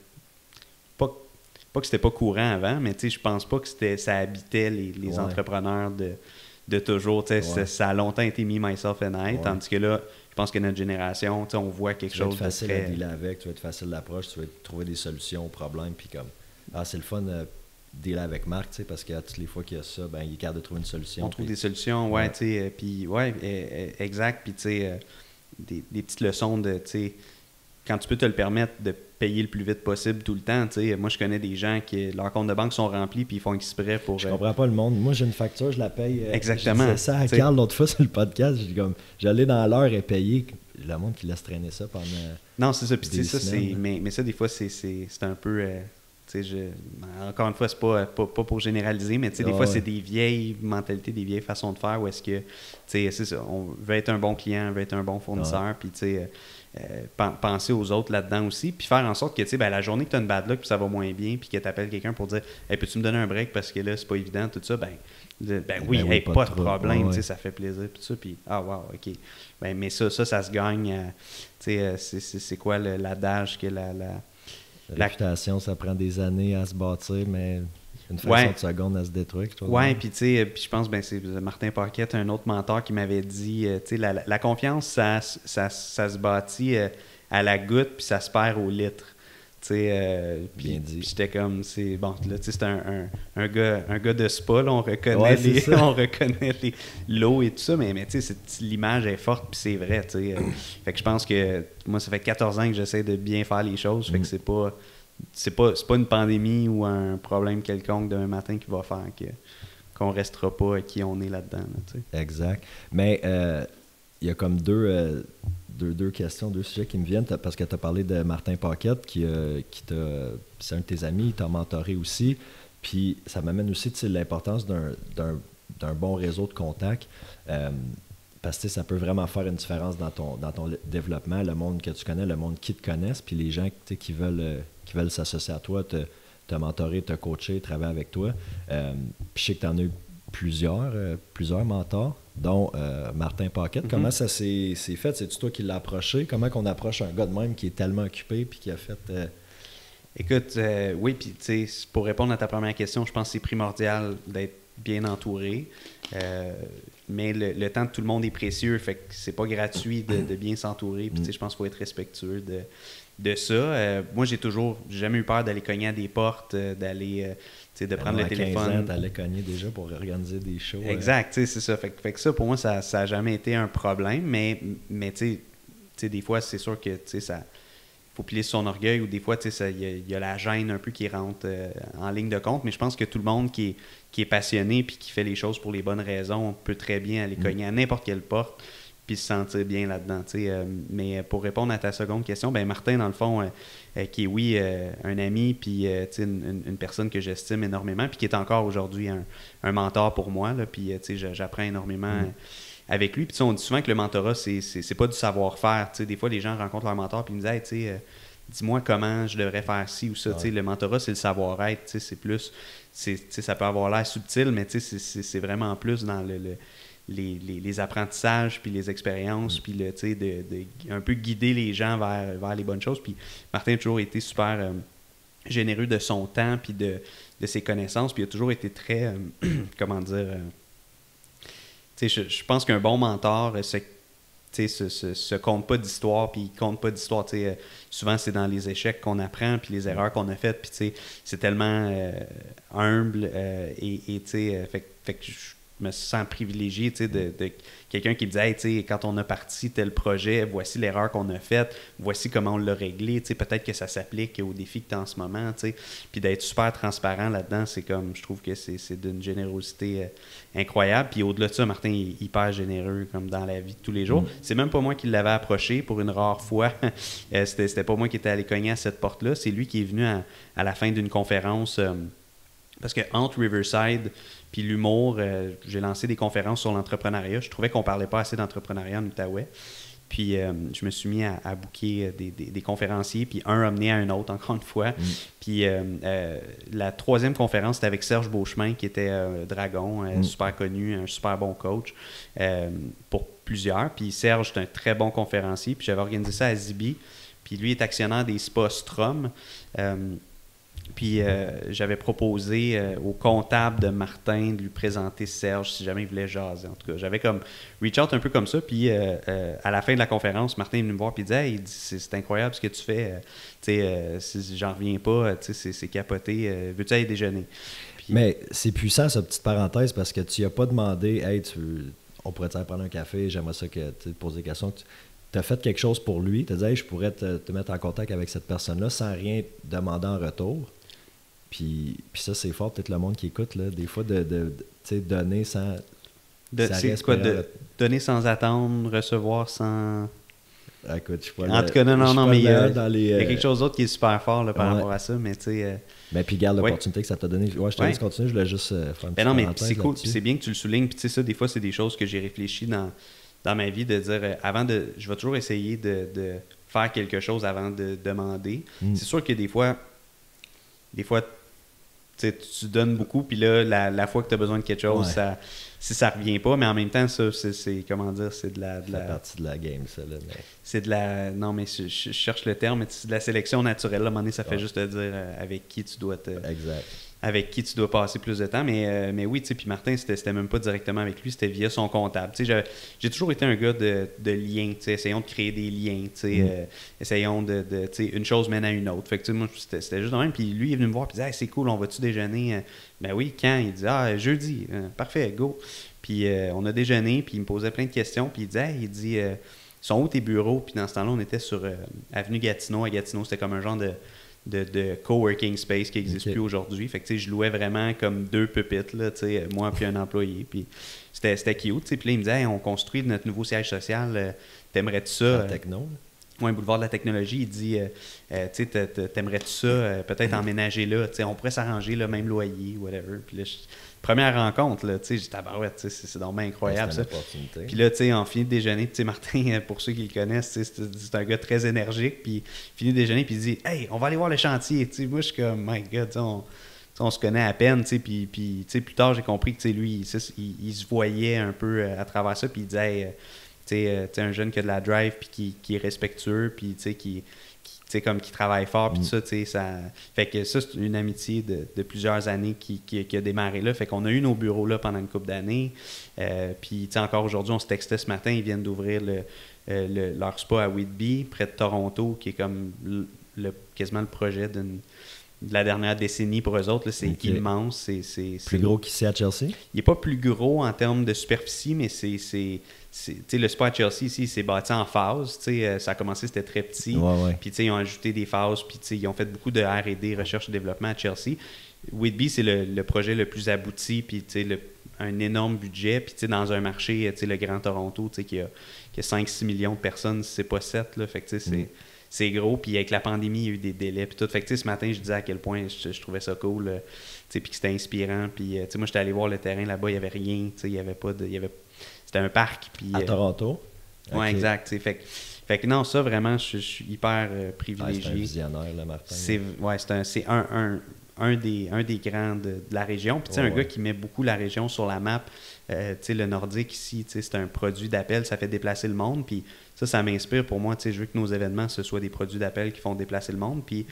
pas que c'était pas courant avant, mais je pense pas que ça habitait les entrepreneurs de toujours. Ça a longtemps été me, myself and I, tandis que là, je pense que notre génération, on voit quelque chose de facile à dealer avec, tu vas être facile d'approche, tu vas trouver des solutions aux problèmes, puis comme, c'est le fun de dealer avec Marc, parce que toutes les fois qu'il y a ça, il est capable de trouver une solution. On trouve des solutions, puis exact, puis des petites leçons de, quand tu peux te le permettre de payer le plus vite possible tout le temps. Moi, je connais des gens qui leurs comptes de banque sont remplis puis ils font exprès pour... Je comprends pas le monde. Moi, j'ai une facture, je la paye. Exactement. Je disais ça à Carl l'autre fois sur le podcast. J'allais dans l'heure et payer. Le monde qui laisse traîner ça pendant... Non, c'est ça. Puis ça, mais ça, des fois, c'est un peu... Encore une fois, c'est pas pour généraliser, mais des fois, c'est des vieilles mentalités, des vieilles façons de faire où est-ce que, c'est ça, on veut être un bon client, on veut être un bon fournisseur, puis penser aux autres là-dedans aussi, puis faire en sorte que, la journée que tu as une bad luck, puis ça va moins bien, puis que tu appelles quelqu'un pour dire « Hey, peux-tu me donner un break parce que là, c'est pas évident, tout ça », oui, hey, pas de problème, ça fait plaisir, tout ça, puis wow, OK. Mais ça se gagne, c'est quoi l'adage que la réputation, ça prend des années à se bâtir, mais une fraction de seconde à se détruire. Oui, puis je pense c'est Martin Paquette, un autre mentor, qui m'avait dit la confiance, ça se bâtit à la goutte, puis ça se perd au litre. Bien dit. Puis j'étais comme, c'est un gars de spa, là, on reconnaît l'eau et tout ça, mais l'image est forte, puis c'est vrai. Fait que je pense que moi, ça fait 14 ans que j'essaie de bien faire les choses, fait que c'est pas une pandémie ou un problème quelconque demain matin qui va faire qu'on restera pas qui on est là-dedans. Là, exact. Mais il y a comme deux questions, deux sujets qui me viennent, parce que tu as parlé de Martin Paquette, c'est un de tes amis, il t'a mentoré aussi. Puis ça m'amène aussi l'importance d'un bon réseau de contacts. Parce que ça peut vraiment faire une différence dans ton développement, le monde que tu connais, le monde qui te connaisse, puis les gens qui veulent s'associer à toi, te mentorer, te coacher, travailler avec toi. Puis je sais que tu en as eu plusieurs mentors, dont Martin Paquette. Mm-hmm. Comment ça s'est fait? C'est-tu toi qui l'as approché? Comment qu'on approche un gars de même qui est tellement occupé puis qui a fait... Écoute, oui, puis pour répondre à ta première question, je pense que c'est primordial d'être bien entouré. Mais le temps de tout le monde est précieux, fait que c'est pas gratuit de bien s'entourer. Puis je pense qu'il faut être respectueux de ça. Moi, j'ai jamais eu peur d'aller cogner à des portes, de prendre le téléphone. 15 ans, t'allais cogner déjà pour organiser des shows. Exact, c'est ça. Fait que ça, pour moi, ça a jamais été un problème. Mais des fois, c'est sûr que ça... faut plier son orgueil, ou des fois, il y a la gêne un peu qui rentre en ligne de compte, mais je pense que tout le monde qui est passionné puis qui fait les choses pour les bonnes raisons peut très bien aller cogner à n'importe quelle porte puis se sentir bien là-dedans. Mais pour répondre à ta seconde question, Martin, dans le fond, qui est, un ami, puis une personne que j'estime énormément, puis qui est encore aujourd'hui un mentor pour moi, là, puis j'apprends énormément... avec lui. Puis on dit souvent que le mentorat, c'est pas du savoir-faire. Des fois, les gens rencontrent leur mentor et ils me disent hey, dis-moi comment je devrais faire ci ou ça. Ouais. Le mentorat, c'est le savoir-être. C'est plus... ça peut avoir l'air subtil, mais c'est vraiment plus dans les apprentissages puis les expériences, puis de un peu guider les gens vers les bonnes choses. Puis Martin a toujours été super généreux de son temps puis de ses connaissances. Puis il a toujours été très... comment dire... je pense qu'un bon mentor se compte pas d'histoire, puis il compte pas d'histoire. Souvent, c'est dans les échecs qu'on apprend, puis les erreurs qu'on a faites, puis c'est tellement humble, fait que je me sens privilégié de quelqu'un qui me dit hey, quand on a parti tel projet, voici l'erreur qu'on a faite, voici comment on l'a réglé, peut-être que ça s'applique aux défis que tu as en ce moment, puis d'être super transparent là-dedans, c'est comme, je trouve que c'est d'une générosité incroyable. Puis au-delà de ça, Martin est hyper généreux comme dans la vie de tous les jours. C'est même pas moi qui l'avais approché pour une rare fois. C'était pas moi qui étais allé cogner à cette porte-là, c'est lui qui est venu à la fin d'une conférence, parce que entre Riverside puis l'humour, j'ai lancé des conférences sur l'entrepreneuriat. Je trouvais qu'on parlait pas assez d'entrepreneuriat en Outaouais. Puis je me suis mis à booker des conférenciers, puis un a mené à un autre, encore une fois. Puis la troisième conférence, c'était avec Serge Beauchemin, qui était Dragon, super connu, un super bon coach pour plusieurs. Puis Serge, c'est un très bon conférencier. Puis j'avais organisé ça à Zibi. Puis lui est actionnaire des spas Strom. Puis j'avais proposé au comptable de Martin de lui présenter Serge si jamais il voulait jaser. En tout cas, j'avais comme reach out un peu comme ça. Puis à la fin de la conférence, Martin est venu me voir et il disait hey, c'est incroyable ce que tu fais. J'en reviens pas. C'est capoté. Veux-tu aller déjeuner? Puis, mais c'est puissant, cette petite parenthèse, parce que tu n'as pas demandé hey, on pourrait te prendre un café, j'aimerais ça que tu te poses des questions. Tu as fait quelque chose pour lui. Tu as dit hey, je pourrais te mettre en contact avec cette personne-là sans rien demander en retour. Puis ça, c'est fort, peut-être le monde qui écoute, là, des fois, de donner sans... c'est quoi, donner sans attendre, recevoir sans... Écoute, je suis pas En tout cas, non, mais il y a les, quelque chose d'autre qui est super fort là, par rapport à ça, mais tu sais... Ben, puis regarde l'opportunité que ça t'a donné. Ouais, je te laisse continuer, je voulais juste faire une petite non, mais parenthèse c'est cool, là-dessus. c'est bien que tu le soulignes, puis tu sais, ça, des fois, c'est des choses que j'ai réfléchi dans ma vie, de dire, je vais toujours essayer de faire quelque chose avant de demander. C'est sûr que des fois, tu donnes beaucoup, puis là, la fois que tu as besoin de quelque chose, si ça revient pas, mais en même temps, ça, c'est comment dire, c'est de la... Ça fait partie de la game, ça, là. Mais... C'est de la... Non, mais je cherche le terme, mais c'est de la sélection naturelle. Là, à un moment donné, ça fait juste te dire avec qui tu dois Exact. Avec qui tu dois passer plus de temps. Mais oui, tu sais, puis Martin, c'était même pas directement avec lui, c'était via son comptable. Tu sais, j'ai toujours été un gars de liens, tu sais, essayons de créer des liens, tu sais, essayons tu sais, une chose mène à une autre. Fait que, tu sais, moi, c'était juste de même. Puis lui, il est venu me voir, puis il dit, hey, c'est cool, on va-tu déjeuner? Ben oui, quand? Il dit, jeudi. Parfait, go. Puis on a déjeuné, puis il me posait plein de questions, puis il dit, sont où tes bureaux? Puis dans ce temps-là, on était sur Avenue Gatineau. À Gatineau, c'était comme un genre de coworking space qui n'existe plus aujourd'hui. Fait que, tu sais, je louais vraiment comme 2 pupitres, là, tu sais, moi puis un employé. Puis c'était cute, tu sais. Puis là, il me disait, hey, on construit notre nouveau siège social. T'aimerais-tu ça? Techno. Oui, boulevard de la technologie. Il dit, tu sais, t'aimerais-tu ça? Peut-être emménager là. Tu sais, on pourrait s'arranger, le même loyer, whatever. Puis là, première rencontre, là, tu sais, j'étais tabarouette, tu sais, c'est donc bien incroyable, ça. Puis là, tu sais, on finit de déjeuner, tu sais, Martin, pour ceux qui le connaissent, tu sais, c'est un gars très énergique, puis finit de déjeuner, puis il dit, hey, on va aller voir le chantier, tu sais, moi, je suis comme, my God, on se connaît à peine, tu sais, puis tu sais, plus tard, j'ai compris que, tu sais, lui, il se voyait un peu à travers ça, puis il disait, hey, tu sais, un jeune qui a de la drive, puis qui est respectueux, puis, tu sais, qui travaille fort, puis tout ça, tu sais, ça... Fait que ça, c'est une amitié de plusieurs années qui a démarré là. Fait qu'on a eu nos bureaux là pendant une couple d'années. Puis, tu sais, encore aujourd'hui, on se textait ce matin, ils viennent d'ouvrir leur spa à Whitby, près de Toronto, qui est comme quasiment le projet de la dernière décennie pour eux autres. Là, c'est immense. C'est plus gros qu'ici à Chelsea? Il n'est pas plus gros en termes de superficie, mais le spa à Chelsea ici, c'est bâti en phases. Ça a commencé, c'était très petit. Puis ils ont ajouté des phases, puis ils ont fait beaucoup de R&D, recherche et développement à Chelsea. Whitby, c'est le projet le plus abouti, puis un énorme budget. Puis dans un marché, le Grand Toronto, qui a 5-6 millions de personnes, c'est pas 7. Là, fait que c'est gros. Puis avec la pandémie, il y a eu des délais. Puis tout. Fait que ce matin, je disais à quel point je trouvais ça cool. Puis que c'était inspirant. Puis moi, j'étais allé voir le terrain là-bas, il n'y avait rien. Il y avait pas de... C'était un parc. Puis, à Toronto? Oui, exact. Fait que non, ça, vraiment, je suis hyper privilégié. C'est un visionnaire, là, Martin. C'est un des grands de la région. Puis, un gars qui met beaucoup la région sur la map. Le Nordique, ici, c'est un produit d'appel. Ça fait déplacer le monde. Puis ça m'inspire pour moi. Je veux que nos événements, ce soit des produits d'appel qui font déplacer le monde. Puis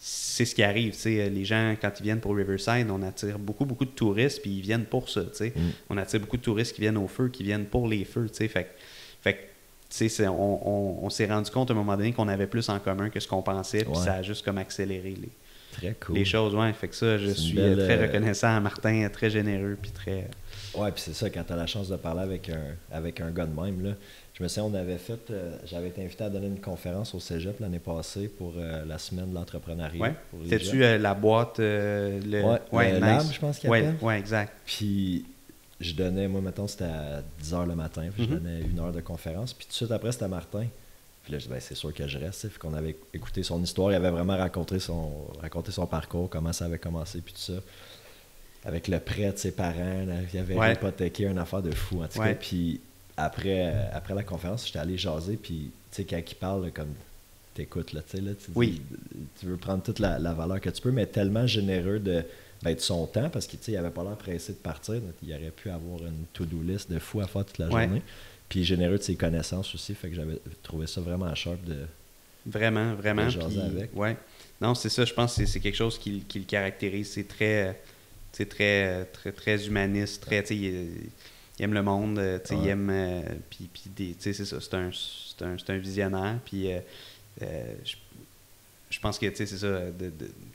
c'est ce qui arrive. Les gens, quand ils viennent pour Riverside, on attire beaucoup, beaucoup de touristes, puis ils viennent pour ça. On attire beaucoup de touristes qui viennent aux feux, qui viennent pour les feux. Fait que on s'est rendu compte à un moment donné qu'on avait plus en commun que ce qu'on pensait, puis ça a juste comme accéléré très cool. Les choses. Ouais. Fait que ça, je suis très reconnaissant à Martin, très généreux, puis très... Ouais, puis c'est ça, quand tu as la chance de parler avec un gars de même, là. Je me souviens, j'avais été invité à donner une conférence au Cégep l'année passée pour la semaine de l'entrepreneuriat. Ouais. C'était-tu la boîte, nice. Lab, je pense qu'il y a. Ouais, exact. Puis je donnais, moi, mettons, c'était à 10h le matin, puis je donnais 1 heure de conférence. Puis tout de suite après, c'était Martin. Puis là, je dis, c'est sûr que je reste. Puis qu'on avait écouté son histoire, il avait vraiment raconté son parcours, comment ça avait commencé, puis tout ça. Avec le prêt de ses parents, là, il avait hypothéqué une affaire de fou, en tout cas. Puis après la conférence, j'étais allé jaser, puis tu sais, quand il parle, là, comme t'écoutes, là, tu sais, là, tu veux prendre toute la valeur que tu peux, mais tellement généreux de son temps, parce qu'il avait pas l'air pressé de partir, donc il aurait pu avoir une to-do list de fou à faire toute la journée. Puis généreux de ses connaissances aussi, fait que j'avais trouvé ça vraiment sharp de... Vraiment. De jaser avec. Ouais. Non, c'est ça, je pense que c'est quelque chose qui le caractérise. C'est très humaniste, il aime le monde, il aime... c'est ça, c'est un visionnaire, puis je pense que, c'est ça,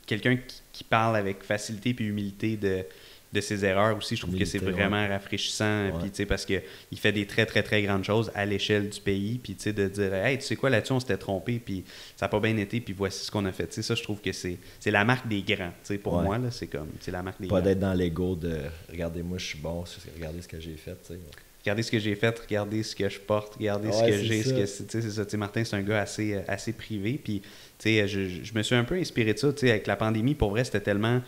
quelqu'un qui parle avec facilité puis humilité de ses erreurs aussi, je trouve que c'est vraiment rafraîchissant, puis parce qu'il fait des très, très, très grandes choses à l'échelle du pays, puis de dire, hey, tu sais quoi, là-dessus, on s'était trompé, puis ça n'a pas bien été, puis voici ce qu'on a fait. Ça, je trouve que c'est la marque des grands. Pour moi, là, c'est la marque des grands. Pas d'être dans l'ego de « regardez-moi, je suis bon, regardez ce que j'ai fait ». regardez ce que j'ai fait, regardez ce que je porte, regardez ce que j'ai. C'est ça. Martin, c'est un gars assez privé. Puis, je me suis un peu inspiré de ça. Avec la pandémie, pour vrai, c'était tellement...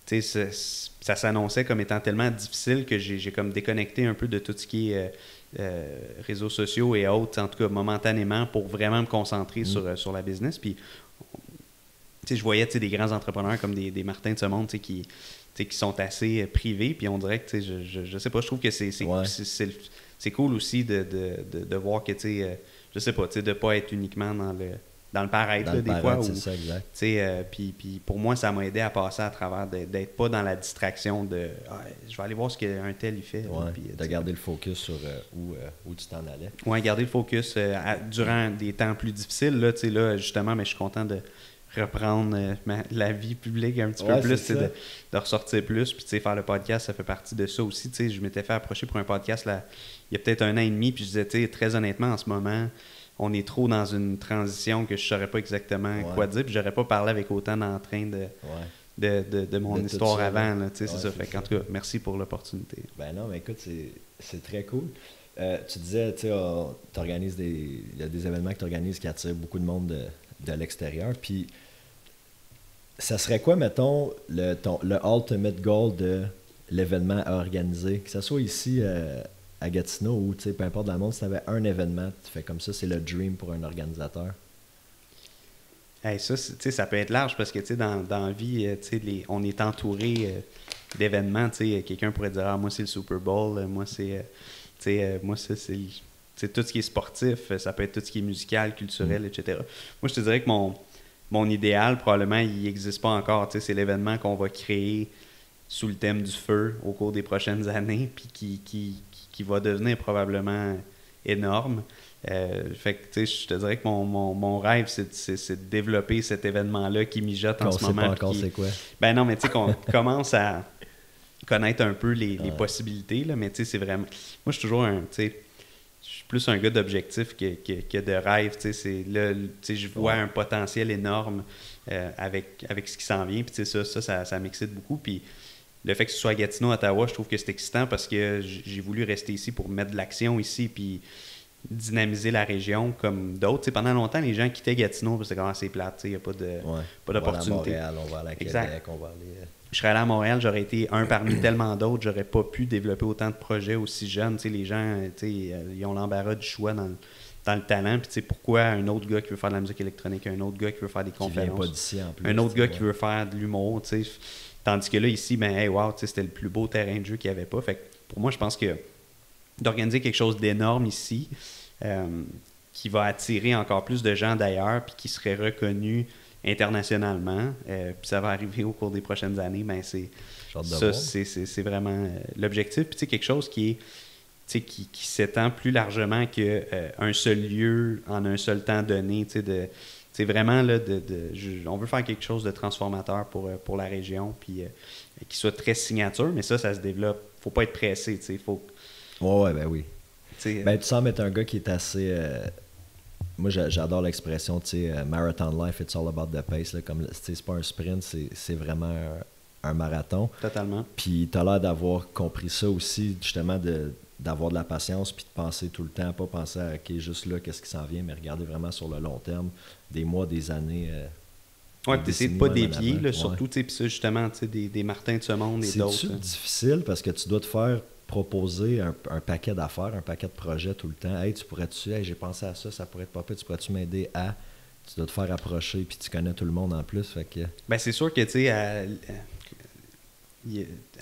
ça s'annonçait comme étant tellement difficile que j'ai comme déconnecté un peu de tout ce qui est réseaux sociaux et autres, en tout cas momentanément, pour vraiment me concentrer sur la business. Puis, je voyais des grands entrepreneurs comme des Martins de ce monde qui sont assez privés, puis on dirait que, je sais pas, je trouve que c'est cool aussi de voir que, je sais pas, de pas être uniquement dans le paraître, des fois. C'est ça, exact. Puis pour moi, ça m'a aidé à passer à travers, d'être pas dans la distraction de je vais aller voir ce qu'un tel il fait. Ouais, puis, de garder le focus sur où tu t'en allais. Oui, garder le focus durant des temps plus difficiles. Là, justement, mais je suis content de reprendre la vie publique un petit peu plus, de ressortir plus, puis faire le podcast, ça fait partie de ça aussi. Je m'étais fait approcher pour un podcast là, il y a peut-être 1 an et demi, puis je disais, très honnêtement, en ce moment, on est trop dans une transition que je ne saurais pas exactement quoi dire, puis j'aurais pas parlé avec autant d'entrain de mon histoire avant. Là, c'est ça. Fait qu'en tout cas, merci pour l'opportunité. Ben non, mais écoute, c'est très cool. Tu disais, il y a des événements que tu organises qui attirent beaucoup de monde de l'extérieur, puis ça serait quoi, mettons, le ultimate goal de l'événement à organiser, que ce soit ici à Gatineau ou peu importe dans le monde, si tu avais un événement, tu fais comme ça, c'est le dream pour un organisateur? Hey, ça peut être large parce que dans la vie, on est entouré d'événements. Quelqu'un pourrait dire moi c'est le Super Bowl, moi c'est tout ce qui est sportif, ça peut être tout ce qui est musical, culturel, etc. Moi je te dirais que mon idéal, probablement, il n'existe pas encore. C'est l'événement qu'on va créer sous le thème du feu au cours des prochaines années, puis qui va devenir probablement énorme. Fait que, je te dirais que mon rêve, c'est de développer cet événement-là qui mijote en ce moment. On sait pas encore c'est quoi. Ben non, mais tu sais, qu'on commence à connaître un peu les possibilités, là, mais tu sais, c'est vraiment... Moi, je suis toujours je suis plus un gars d'objectif que de rêve. Je vois un potentiel énorme avec ce qui s'en vient. Puis ça m'excite beaucoup. Puis le fait que ce soit à Gatineau, Ottawa, je trouve que c'est excitant parce que j'ai voulu rester ici pour mettre de l'action ici puis dynamiser la région comme d'autres. Pendant longtemps, les gens quittaient Gatineau parce que c'est quand même assez plate. Il n'y a pas d'opportunité. On va à Montréal, on va à la Québec, on va aller... Je serais allé à Montréal, j'aurais été un parmi tellement d'autres, j'aurais pas pu développer autant de projets aussi jeunes. Les gens, ils ont l'embarras du choix dans le talent. Puis pourquoi un autre gars qui veut faire de la musique électronique, un autre gars qui veut faire des conférences, qui vient pas d'ici en plus, un autre gars qui veut faire de l'humour. Tandis que là, ici, c'était le plus beau terrain de jeu qu'il n'y avait pas. Fait que pour moi, je pense que d'organiser quelque chose d'énorme ici, qui va attirer encore plus de gens d'ailleurs, puis qui serait reconnu internationalement, puis ça va arriver au cours des prochaines années, c'est vraiment l'objectif. Puis quelque chose qui s'étend plus largement qu'un seul lieu en un seul temps donné. C'est vraiment là, on veut faire quelque chose de transformateur pour la région, puis qui soit très signature, mais ça se développe. Faut pas être pressé. Ouais, ben oui. Tu sembles être un gars qui est assez... moi, j'adore l'expression, marathon life, it's all about the pace. Là, c'est pas un sprint, c'est vraiment un marathon. Totalement. Puis tu as l'air d'avoir compris ça aussi, justement, d'avoir de la patience, puis de penser tout le temps, pas penser à OK, juste là, qu'est-ce qui s'en vient, mais regarder vraiment sur le long terme, des mois, des années. Oui, puis d'essayer de pas dévier, là, surtout, puis ça, justement, des Martins de ce monde et d'autres. C'est difficile parce que tu dois te faire proposer un paquet d'affaires, un paquet de projets tout le temps. Hey, j'ai pensé à ça, ça pourrait être pas pire, tu pourrais-tu m'aider à... Tu dois te faire approcher, puis tu connais tout le monde en plus, fait que... Ben c'est sûr que, tu sais,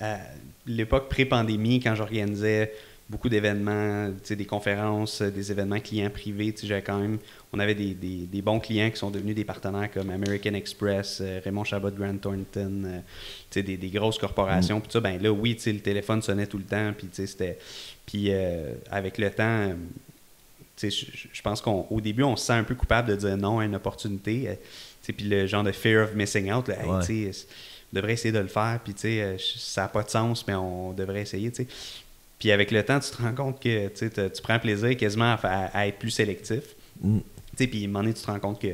à l'époque pré-pandémie, quand j'organisais beaucoup d'événements, des conférences, des événements clients privés, j'avais quand même... On avait des bons clients qui sont devenus des partenaires comme American Express, Raymond Chabot, Grant Thornton, des grosses corporations. Puis ça, ben là, oui, le téléphone sonnait tout le temps. Puis c'était... Puis avec le temps, je pense qu'au début, on se sent un peu coupable de dire non à une opportunité. Puis le genre de fear of missing out, là, hey, on devrait essayer de le faire. Puis ça n'a pas de sens, mais on devrait essayer. T'sais. Puis avec le temps, tu te rends compte que tu prends plaisir quasiment à être plus sélectif. Puis à un moment donné, tu te rends compte que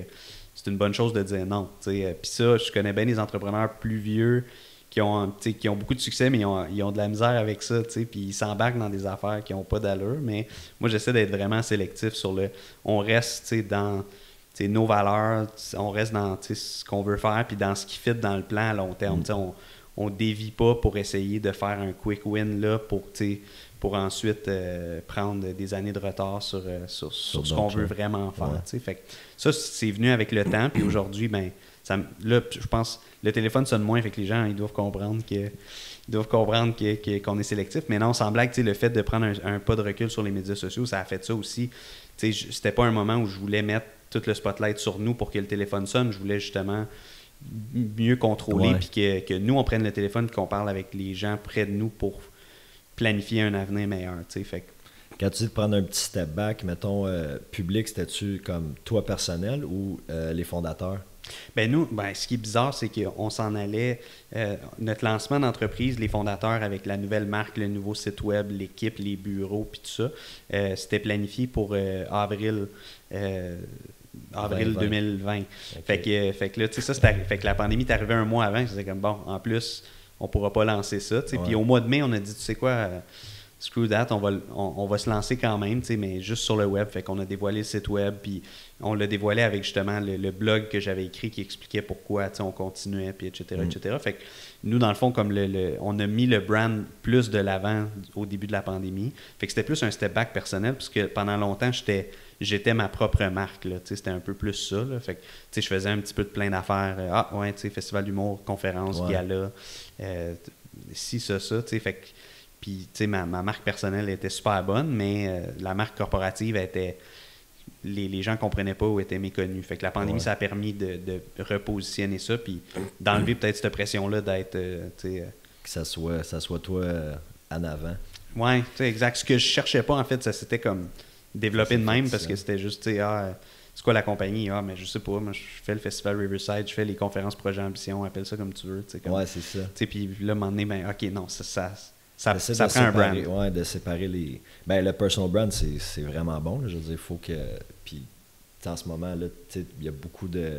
c'est une bonne chose de dire non. Puis ça, je connais bien des entrepreneurs plus vieux qui ont beaucoup de succès, mais ils ont de la misère avec ça, puis ils s'embarquent dans des affaires qui n'ont pas d'allure. Mais moi, j'essaie d'être vraiment sélectif sur on reste dans nos valeurs, on reste dans ce qu'on veut faire, puis dans ce qui fit dans le plan à long terme. On dévie pas pour essayer de faire un quick win là pour ensuite prendre des années de retard sur ce qu'on veut vraiment faire. Ouais. Fait que ça, c'est venu avec le temps, puis aujourd'hui, ben là, je pense le téléphone sonne moins, fait que les gens, ils doivent comprendre qu'on est sélectif. Mais non, sans blague, le fait de prendre un pas de recul sur les médias sociaux, ça a fait ça aussi. C'était pas un moment où je voulais mettre tout le spotlight sur nous pour que le téléphone sonne. Je voulais justement mieux contrôler, puis que nous, on prenne le téléphone et qu'on parle avec les gens près de nous pour planifier un avenir meilleur. Fait que... Quand tu dis de prendre un petit step back, mettons, public, c'était-tu comme toi personnel ou les fondateurs? Nous, ce qui est bizarre, c'est qu'on s'en allait, notre lancement d'entreprise, les fondateurs avec la nouvelle marque, le nouveau site web, l'équipe, les bureaux, puis tout ça, c'était planifié pour avril 2020. Okay. Fait que là, tu sais, fait que la pandémie est arrivée un mois avant. C'était comme, bon, en plus, on pourra pas lancer ça. Puis au mois de mai, on a dit, tu sais quoi, screw that, on va se lancer quand même, mais juste sur le web. Fait qu'on a dévoilé le site web, puis on l'a dévoilé avec justement le blog que j'avais écrit qui expliquait pourquoi on continuait, puis etc., etc. Fait que nous, dans le fond, comme on a mis le brand plus de l'avant au début de la pandémie. Fait que c'était plus un step back personnel, parce que pendant longtemps, j'étais ma propre marque. Là, c'était un peu plus ça. Là. Fait que je faisais un petit peu de plein d'affaires. Festival d'humour, conférences, gala, ça. Fait que, puis, ma marque personnelle était super bonne, mais la marque corporative était... Les gens ne comprenaient pas ou étaient méconnus. Fait que la pandémie, ça a permis de repositionner ça, puis d'enlever peut-être cette pression-là d'être... que ça soit toi en avant. Oui, exact. Ce que je cherchais pas, en fait, ça s'était comme développé de même, parce que c'était juste, c'est quoi la compagnie? Mais je sais pas, moi, je fais le festival Riverside, je fais les conférences Projet Ambition, appelle ça comme tu veux. Ouais, c'est ça. Puis là, à un moment donné, OK, non, ça prend un brand. Ouais, de séparer les... le personal brand, c'est vraiment bon. Là. Je veux dire, il faut que... Puis, en ce moment, là, il y a beaucoup de...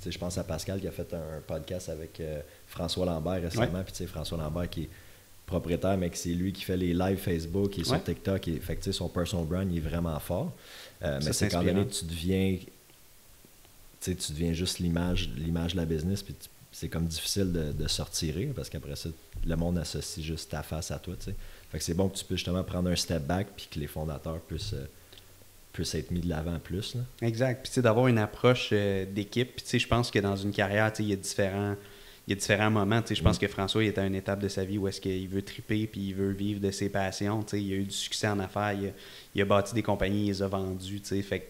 Je pense à Pascal qui a fait un podcast avec François Lambert récemment. Puis, François Lambert qui est propriétaire, mais que c'est lui qui fait les lives Facebook, qui est sur TikTok. Fait que, son personal brand, il est vraiment fort. Mais c'est quand même, tu deviens juste l'image de la business, puis c'est comme difficile de se retirer, parce qu'après ça, le monde associe juste ta face à toi, tu sais. Fait que c'est bon que tu peux justement prendre un step back, puis que les fondateurs puissent être mis de l'avant plus, là. Exact. Puis d'avoir une approche d'équipe. Puis je pense que dans une carrière, il y a différents moments. Je pense que François, il est à une étape de sa vie où est-ce qu'il veut triper, puis il veut vivre de ses passions. Il a eu du succès en affaires, il a bâti des compagnies, il les a vendues. Fait que,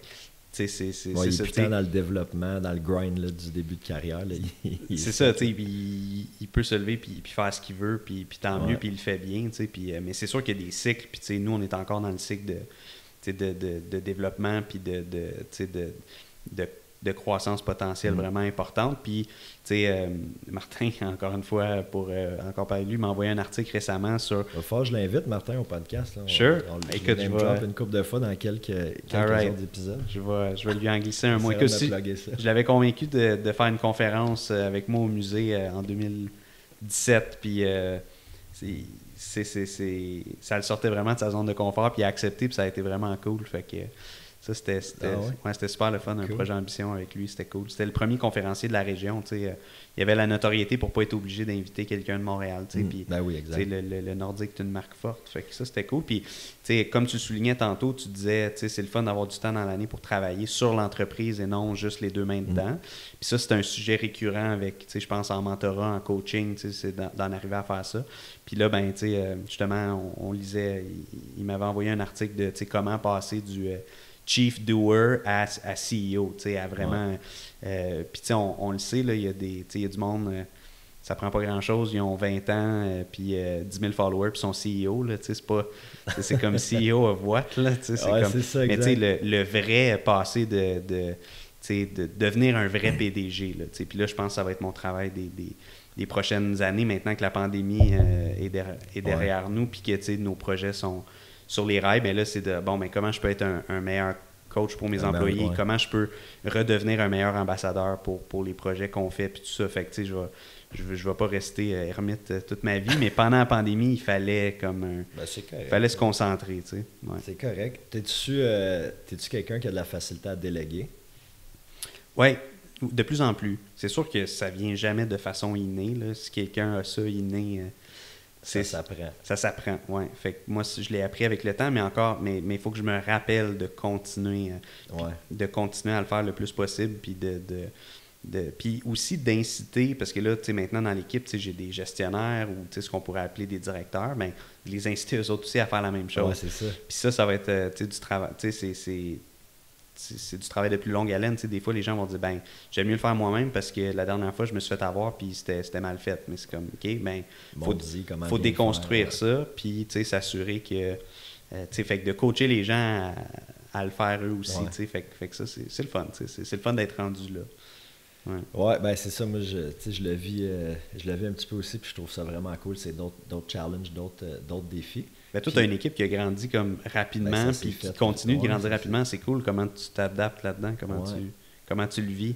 il est putain dans le développement, dans le grind là, du début de carrière. Là, c'est ça, il peut se lever puis faire ce qu'il veut, puis tant mieux, puis il le fait bien. Mais c'est sûr qu'il y a des cycles, puis nous, on est encore dans le cycle de développement, puis de croissance potentielle vraiment importante. Puis, Martin, encore une fois, pour encore parler de lui, m'a envoyé un article récemment sur... je l'invite, Martin, au podcast. Là. Sure. Écoute, je vais une couple de fois dans quelques autres épisodes. Je vais lui en glisser un mot. Je l'avais convaincu de faire une conférence avec moi au musée en 2017, puis ça le sortait vraiment de sa zone de confort, puis il a accepté, puis ça a été vraiment cool. Fait que... Ça, c'était super le fun, un projet Ambition avec lui, c'était cool. C'était le premier conférencier de la région. Il y avait la notoriété pour ne pas être obligé d'inviter quelqu'un de Montréal. Puis, oui, exact. Le Nordique est une marque forte. Fait que ça, c'était cool. Puis, comme tu soulignais tantôt, tu disais c'est le fun d'avoir du temps dans l'année pour travailler sur l'entreprise et non juste les deux mains dedans. Puis ça, c'est un sujet récurrent avec, je pense, en mentorat, en coaching, c'est d'en arriver à faire ça. Puis là, justement, on lisait, il m'avait envoyé un article de comment passer du... Chief Doer à CEO, à vraiment... puis on le sait, il y a du monde, ça prend pas grand-chose, ils ont 20 ans, puis 10 000 followers, puis sont CEO, là, c'est comme CEO of what, là, c'est ça, mais le vrai passé de devenir un vrai PDG, là, puis là, je pense que ça va être mon travail des prochaines années, maintenant que la pandémie est derrière nous, puis que nos projets sont sur les rails, là, c'est comment je peux être un meilleur coach pour mes Ah, ben, employés, ouais. comment je peux redevenir un meilleur ambassadeur pour les projets qu'on fait, puis tout ça. Fait que, tu sais, je vais pas rester ermite toute ma vie, mais pendant la pandémie, il fallait Ben, c'est correct. il fallait se concentrer, tu sais. Ouais. C'est correct. T'es-tu quelqu'un qui a de la facilité à déléguer? Ouais, de plus en plus. C'est sûr que ça vient jamais de façon innée, là. Si quelqu'un a ça inné, Ça s'apprend. ça s'apprend, ouais. Fait que moi, je l'ai appris avec le temps, mais il faut que je me rappelle de continuer, Ouais. de continuer à le faire le plus possible, puis puis aussi d'inciter, parce que là, tu sais, maintenant dans l'équipe, tu sais, j'ai des gestionnaires ou tu sais, ce qu'on pourrait appeler des directeurs, ben, de les inciter eux autres aussi à faire la même chose. Ouais, c'est ça. Puis ça va être tu sais, du travail, tu sais, c'est du travail de plus longue haleine. Tu sais, des fois, les gens vont dire, ben, j'aime mieux le faire moi-même parce que la dernière fois, je me suis fait avoir puis c'était mal fait. Mais c'est comme, OK, ben, faut déconstruire ça, puis, tu sais, s'assurer que, tu sais, fait que de coacher les gens à le faire eux aussi, Ouais. tu sais, fait que ça, c'est le fun, tu sais, c'est le fun d'être rendu là. Ouais. Ouais, ben c'est ça. Moi, tu sais, je le vis un petit peu aussi, puis je trouve ça vraiment cool. C'est d'autres challenges, d'autres défis. Ben, toi, Puis- tu as une équipe qui a grandi comme rapidement, Ben, ça, c'est puis qui fait. continue de Ouais, grandir c'est rapidement. C'est cool. Comment tu t'adaptes là-dedans? Ouais. Comment tu le vis?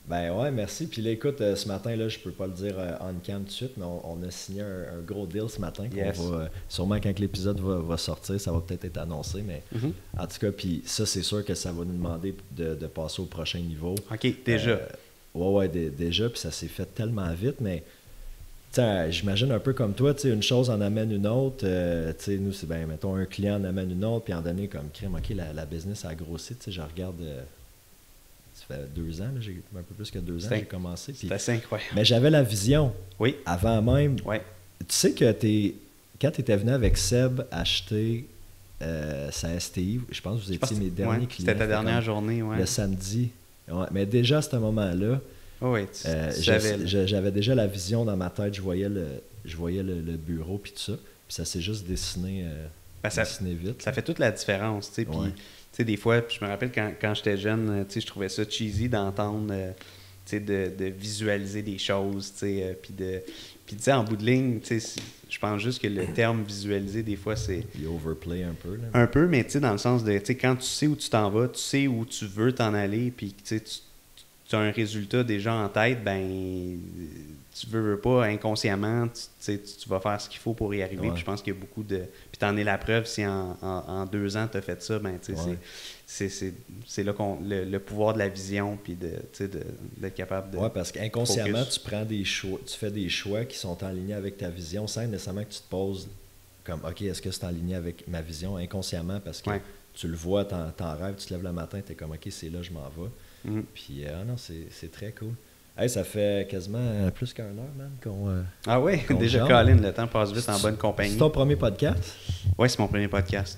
Ben ouais, merci. Puis là, écoute, ce matin, là, je peux pas le dire on-cam tout de suite, mais on a signé un gros deal ce matin. Yes. Sûrement quand l'épisode va sortir, ça va peut-être être annoncé, mais Mhm. en tout cas, puis ça, c'est sûr que ça va nous demander de passer au prochain niveau. OK, déjà. Ouais, déjà, puis ça s'est fait tellement vite, mais tu sais, j'imagine un peu comme toi, tu sais, une chose en amène une autre. Tu sais, nous, c'est ben, mettons, un client en amène une autre, puis en donné, comme crème, OK, la business a grossi, tu sais, je regarde, ça fait 2 ans, là, un peu plus que 2 ans, j'ai commencé. Puis, C'est assez incroyable. mais j'avais la vision, Oui, avant même. ouais. Tu sais que quand tu étais venu avec Seb acheter sa STI, je pense que vous étiez mes derniers ouais, clients. c'était ta fait dernière comme journée, ouais. Le samedi. Ouais, mais déjà à ce moment-là, Oui, tu savais. Là. j'avais déjà la vision dans ma tête, je voyais le bureau puis tout ça. Puis ça s'est juste dessiné, Ben, dessiné vite. Ça fait toute la différence, tu sais. Puis, Ouais. tu sais, des fois, puis je me rappelle quand j'étais jeune, tu sais, je trouvais ça cheesy d'entendre, tu sais, de visualiser des choses, tu sais, puis tu sais, en bout de ligne, tu sais, je pense juste que le terme visualiser, des fois, c'est Il overplay un peu. Là. un peu, mais tu sais, dans le sens de, tu sais, quand tu sais où tu t'en vas, tu sais où tu veux t'en aller, puis tu sais, tu as un résultat déjà en tête, ben, tu veux pas, inconsciemment, tu vas faire ce qu'il faut pour y arriver. Ouais. Puis je pense qu'il y a beaucoup de... Puis t'en es la preuve, si en 2 ans tu as fait ça, ben, tu sais, Ouais. c'est là qu'on le pouvoir de la vision, puis d'être capable de... Ouais, parce qu'inconsciemment, focus. tu prends des choix, tu fais des choix qui sont en ligne avec ta vision, sans nécessairement que tu te poses comme, OK, est-ce que c'est en ligne avec ma vision inconsciemment, parce que Ouais. tu le vois, t'en rêves, tu te lèves le matin, tu es comme, OK, c'est là, je m'en vais. Mhm. Puis, non, c'est très cool. Hey, ça fait quasiment plus qu'1 heure, man, qu'on... Ah oui, qu'on déjà, jase. Colin, le temps passe vite en bonne compagnie. C'est ton premier podcast? Oui, c'est mon premier podcast.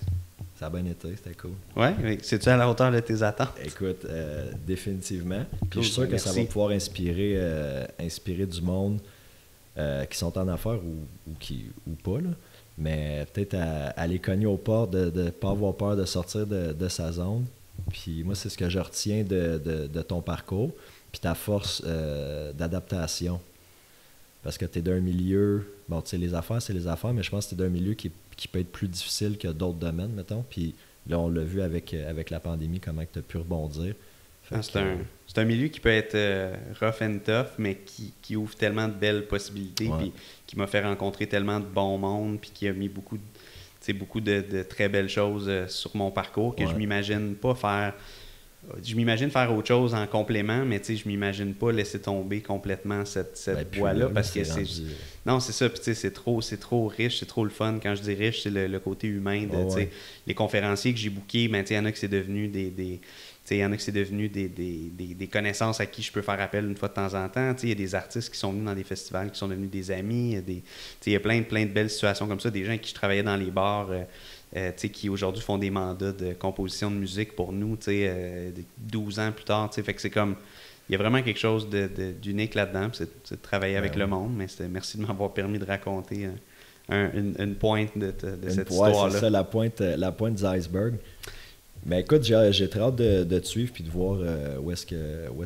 Ça a bien été, c'était cool. Ouais, oui. C'est-tu à la hauteur de tes attentes? Écoute, définitivement. Puis Cool, je suis sûr que ça merci. va pouvoir inspirer du monde qui sont en affaires ou pas, là. Mais peut-être à aller cogner aux portes, de ne pas avoir peur de sortir de sa zone. Puis moi, c'est ce que je retiens de ton parcours. Puis ta force d'adaptation. Parce que tu es d'un milieu... Bon, tu sais, les affaires, c'est les affaires, mais je pense que tu es d'un milieu qui peut être plus difficile que d'autres domaines, mettons. Puis là, on l'a vu avec la pandémie, comment tu as pu rebondir. Fait que, C'est un milieu qui peut être rough and tough, mais qui ouvre tellement de belles possibilités, Ouais. puis qui m'a fait rencontrer tellement de bon monde, puis qui a mis beaucoup de très belles choses sur mon parcours que Ouais. je m'imagine pas faire. Je m'imagine faire autre chose en complément, mais je m'imagine pas laisser tomber complètement cette ben, puis voie-là là, parce que c'est c'est. rendu- Non, c'est ça. Puis, tu sais, c'est trop riche, c'est trop le fun. Quand je dis riche, c'est le côté humain. De, Oh, tu sais, ouais. les conférenciers que j'ai bookés, ben, tu sais, il y en a que c'est devenu tu sais, il y en a que c'est devenu des connaissances à qui je peux faire appel une fois de temps en temps. Tu sais, il y a des artistes qui sont venus dans des festivals, qui sont devenus des amis. Il y a, tu sais, il y a plein de belles situations comme ça. Des gens avec qui je travaillais dans les bars, tu sais, qui aujourd'hui font des mandats de composition de musique pour nous, tu sais, 12 ans plus tard. Tu sais, fait que c'est comme... Il y a vraiment quelque chose d'unique là-dedans. Puis c'est de travailler avec Ouais. le monde. Mais merci de m'avoir permis de raconter une pointe de cette Ouais, histoire-là. c'est ça, la pointe du iceberg. Mais écoute, j'ai très hâte de te suivre puis de voir où est-ce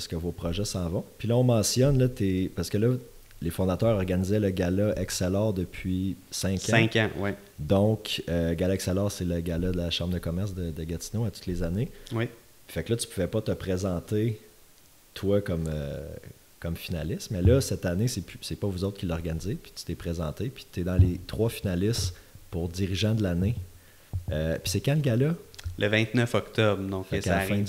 que vos projets s'en vont. Puis là, on mentionne, là, parce que là, les fondateurs organisaient le gala Excellor depuis 5 ans. 5 ans, oui. Donc, Gala Excellor, c'est le gala de la Chambre de commerce de Gatineau à toutes les années. Oui. Fait que là, tu pouvais pas te présenter, toi, comme finaliste. Mais là, cette année, c'est pas vous autres qui l'organisez. Puis tu t'es présenté. Puis tu es dans les 3 finalistes pour dirigeant de l'année. Puis c'est quand le gala? Le 29 octobre. Donc, ça arrive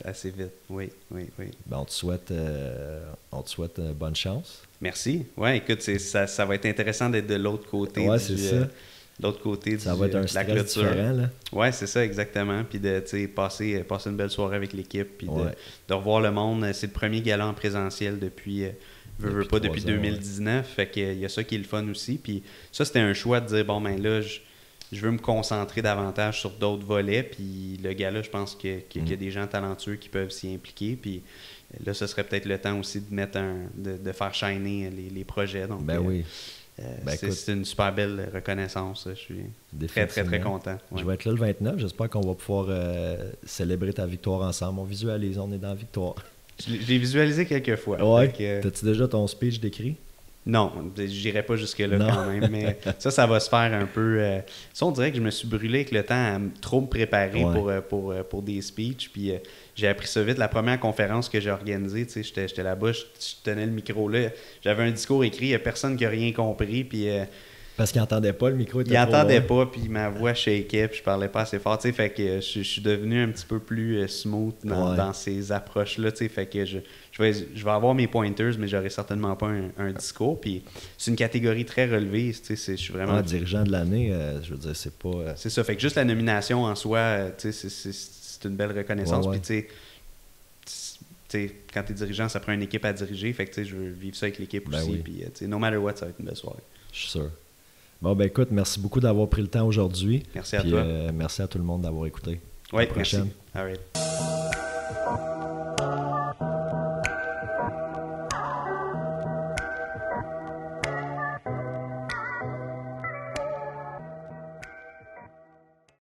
assez vite. Oui. Ben, on te souhaite bonne chance. Merci. Ouais, écoute, ça va être intéressant d'être de l'autre côté. Ouais, c'est ça. L'autre côté ça va être un stress clôture. Différent, là. Ouais, c'est ça, exactement. Puis de passer une belle soirée avec l'équipe. Puis de revoir le monde. C'est le premier gala en présentiel depuis 2019. Fait qu'il y a ça qui est le fun aussi. Puis ça, c'était un choix de dire, bon, ben là, je veux me concentrer davantage sur d'autres volets. Puis le gala, je pense qu'il y a des gens talentueux qui peuvent s'y impliquer. Puis là, ce serait peut-être le temps aussi de mettre de faire shiner les projets. Donc, oui. C'est une super belle reconnaissance. Je suis très, très, très content. Ouais. Je vais être là le 29. J'espère qu'on va pouvoir célébrer ta victoire ensemble. On visualise, on est dans la victoire. Je l'ai visualisé quelques fois. Ouais. T'as-tu déjà ton speech décrit? Non, j'irai pas jusque-là quand même, mais ça va se faire un peu... Ça, on dirait que je me suis brûlé avec le temps à trop me préparer pour des speeches, puis j'ai appris ça vite. La première conférence que j'ai organisée, tu sais, j'étais là-bas, je tenais le micro là, j'avais un discours écrit, il n'y a personne qui n'a rien compris, puis... Parce qu'il n'entendait pas, le micro était Il n'entendait pas, puis ma voix shakeait, puis je parlais pas assez fort, tu sais, fait que je suis devenu un petit peu plus smooth dans ces approches-là, tu sais, fait que je vais avoir mes pointers, mais j'aurai certainement pas un discours, puis c'est une catégorie très relevée, tu sais, je suis vraiment... dirigeant de l'année, je veux dire, c'est pas... C'est ça, fait que juste la nomination en soi, tu sais, c'est une belle reconnaissance, puis tu sais, quand tu es dirigeant, ça prend une équipe à diriger, fait que tu sais, je veux vivre ça avec l'équipe aussi, puis tu sais, no matter what, ça va être une belle soirée. Je suis sûr. Bon, ben écoute, merci beaucoup d'avoir pris le temps aujourd'hui. Merci à toi. Merci à tout le monde d'avoir écouté. Oui, merci. All right.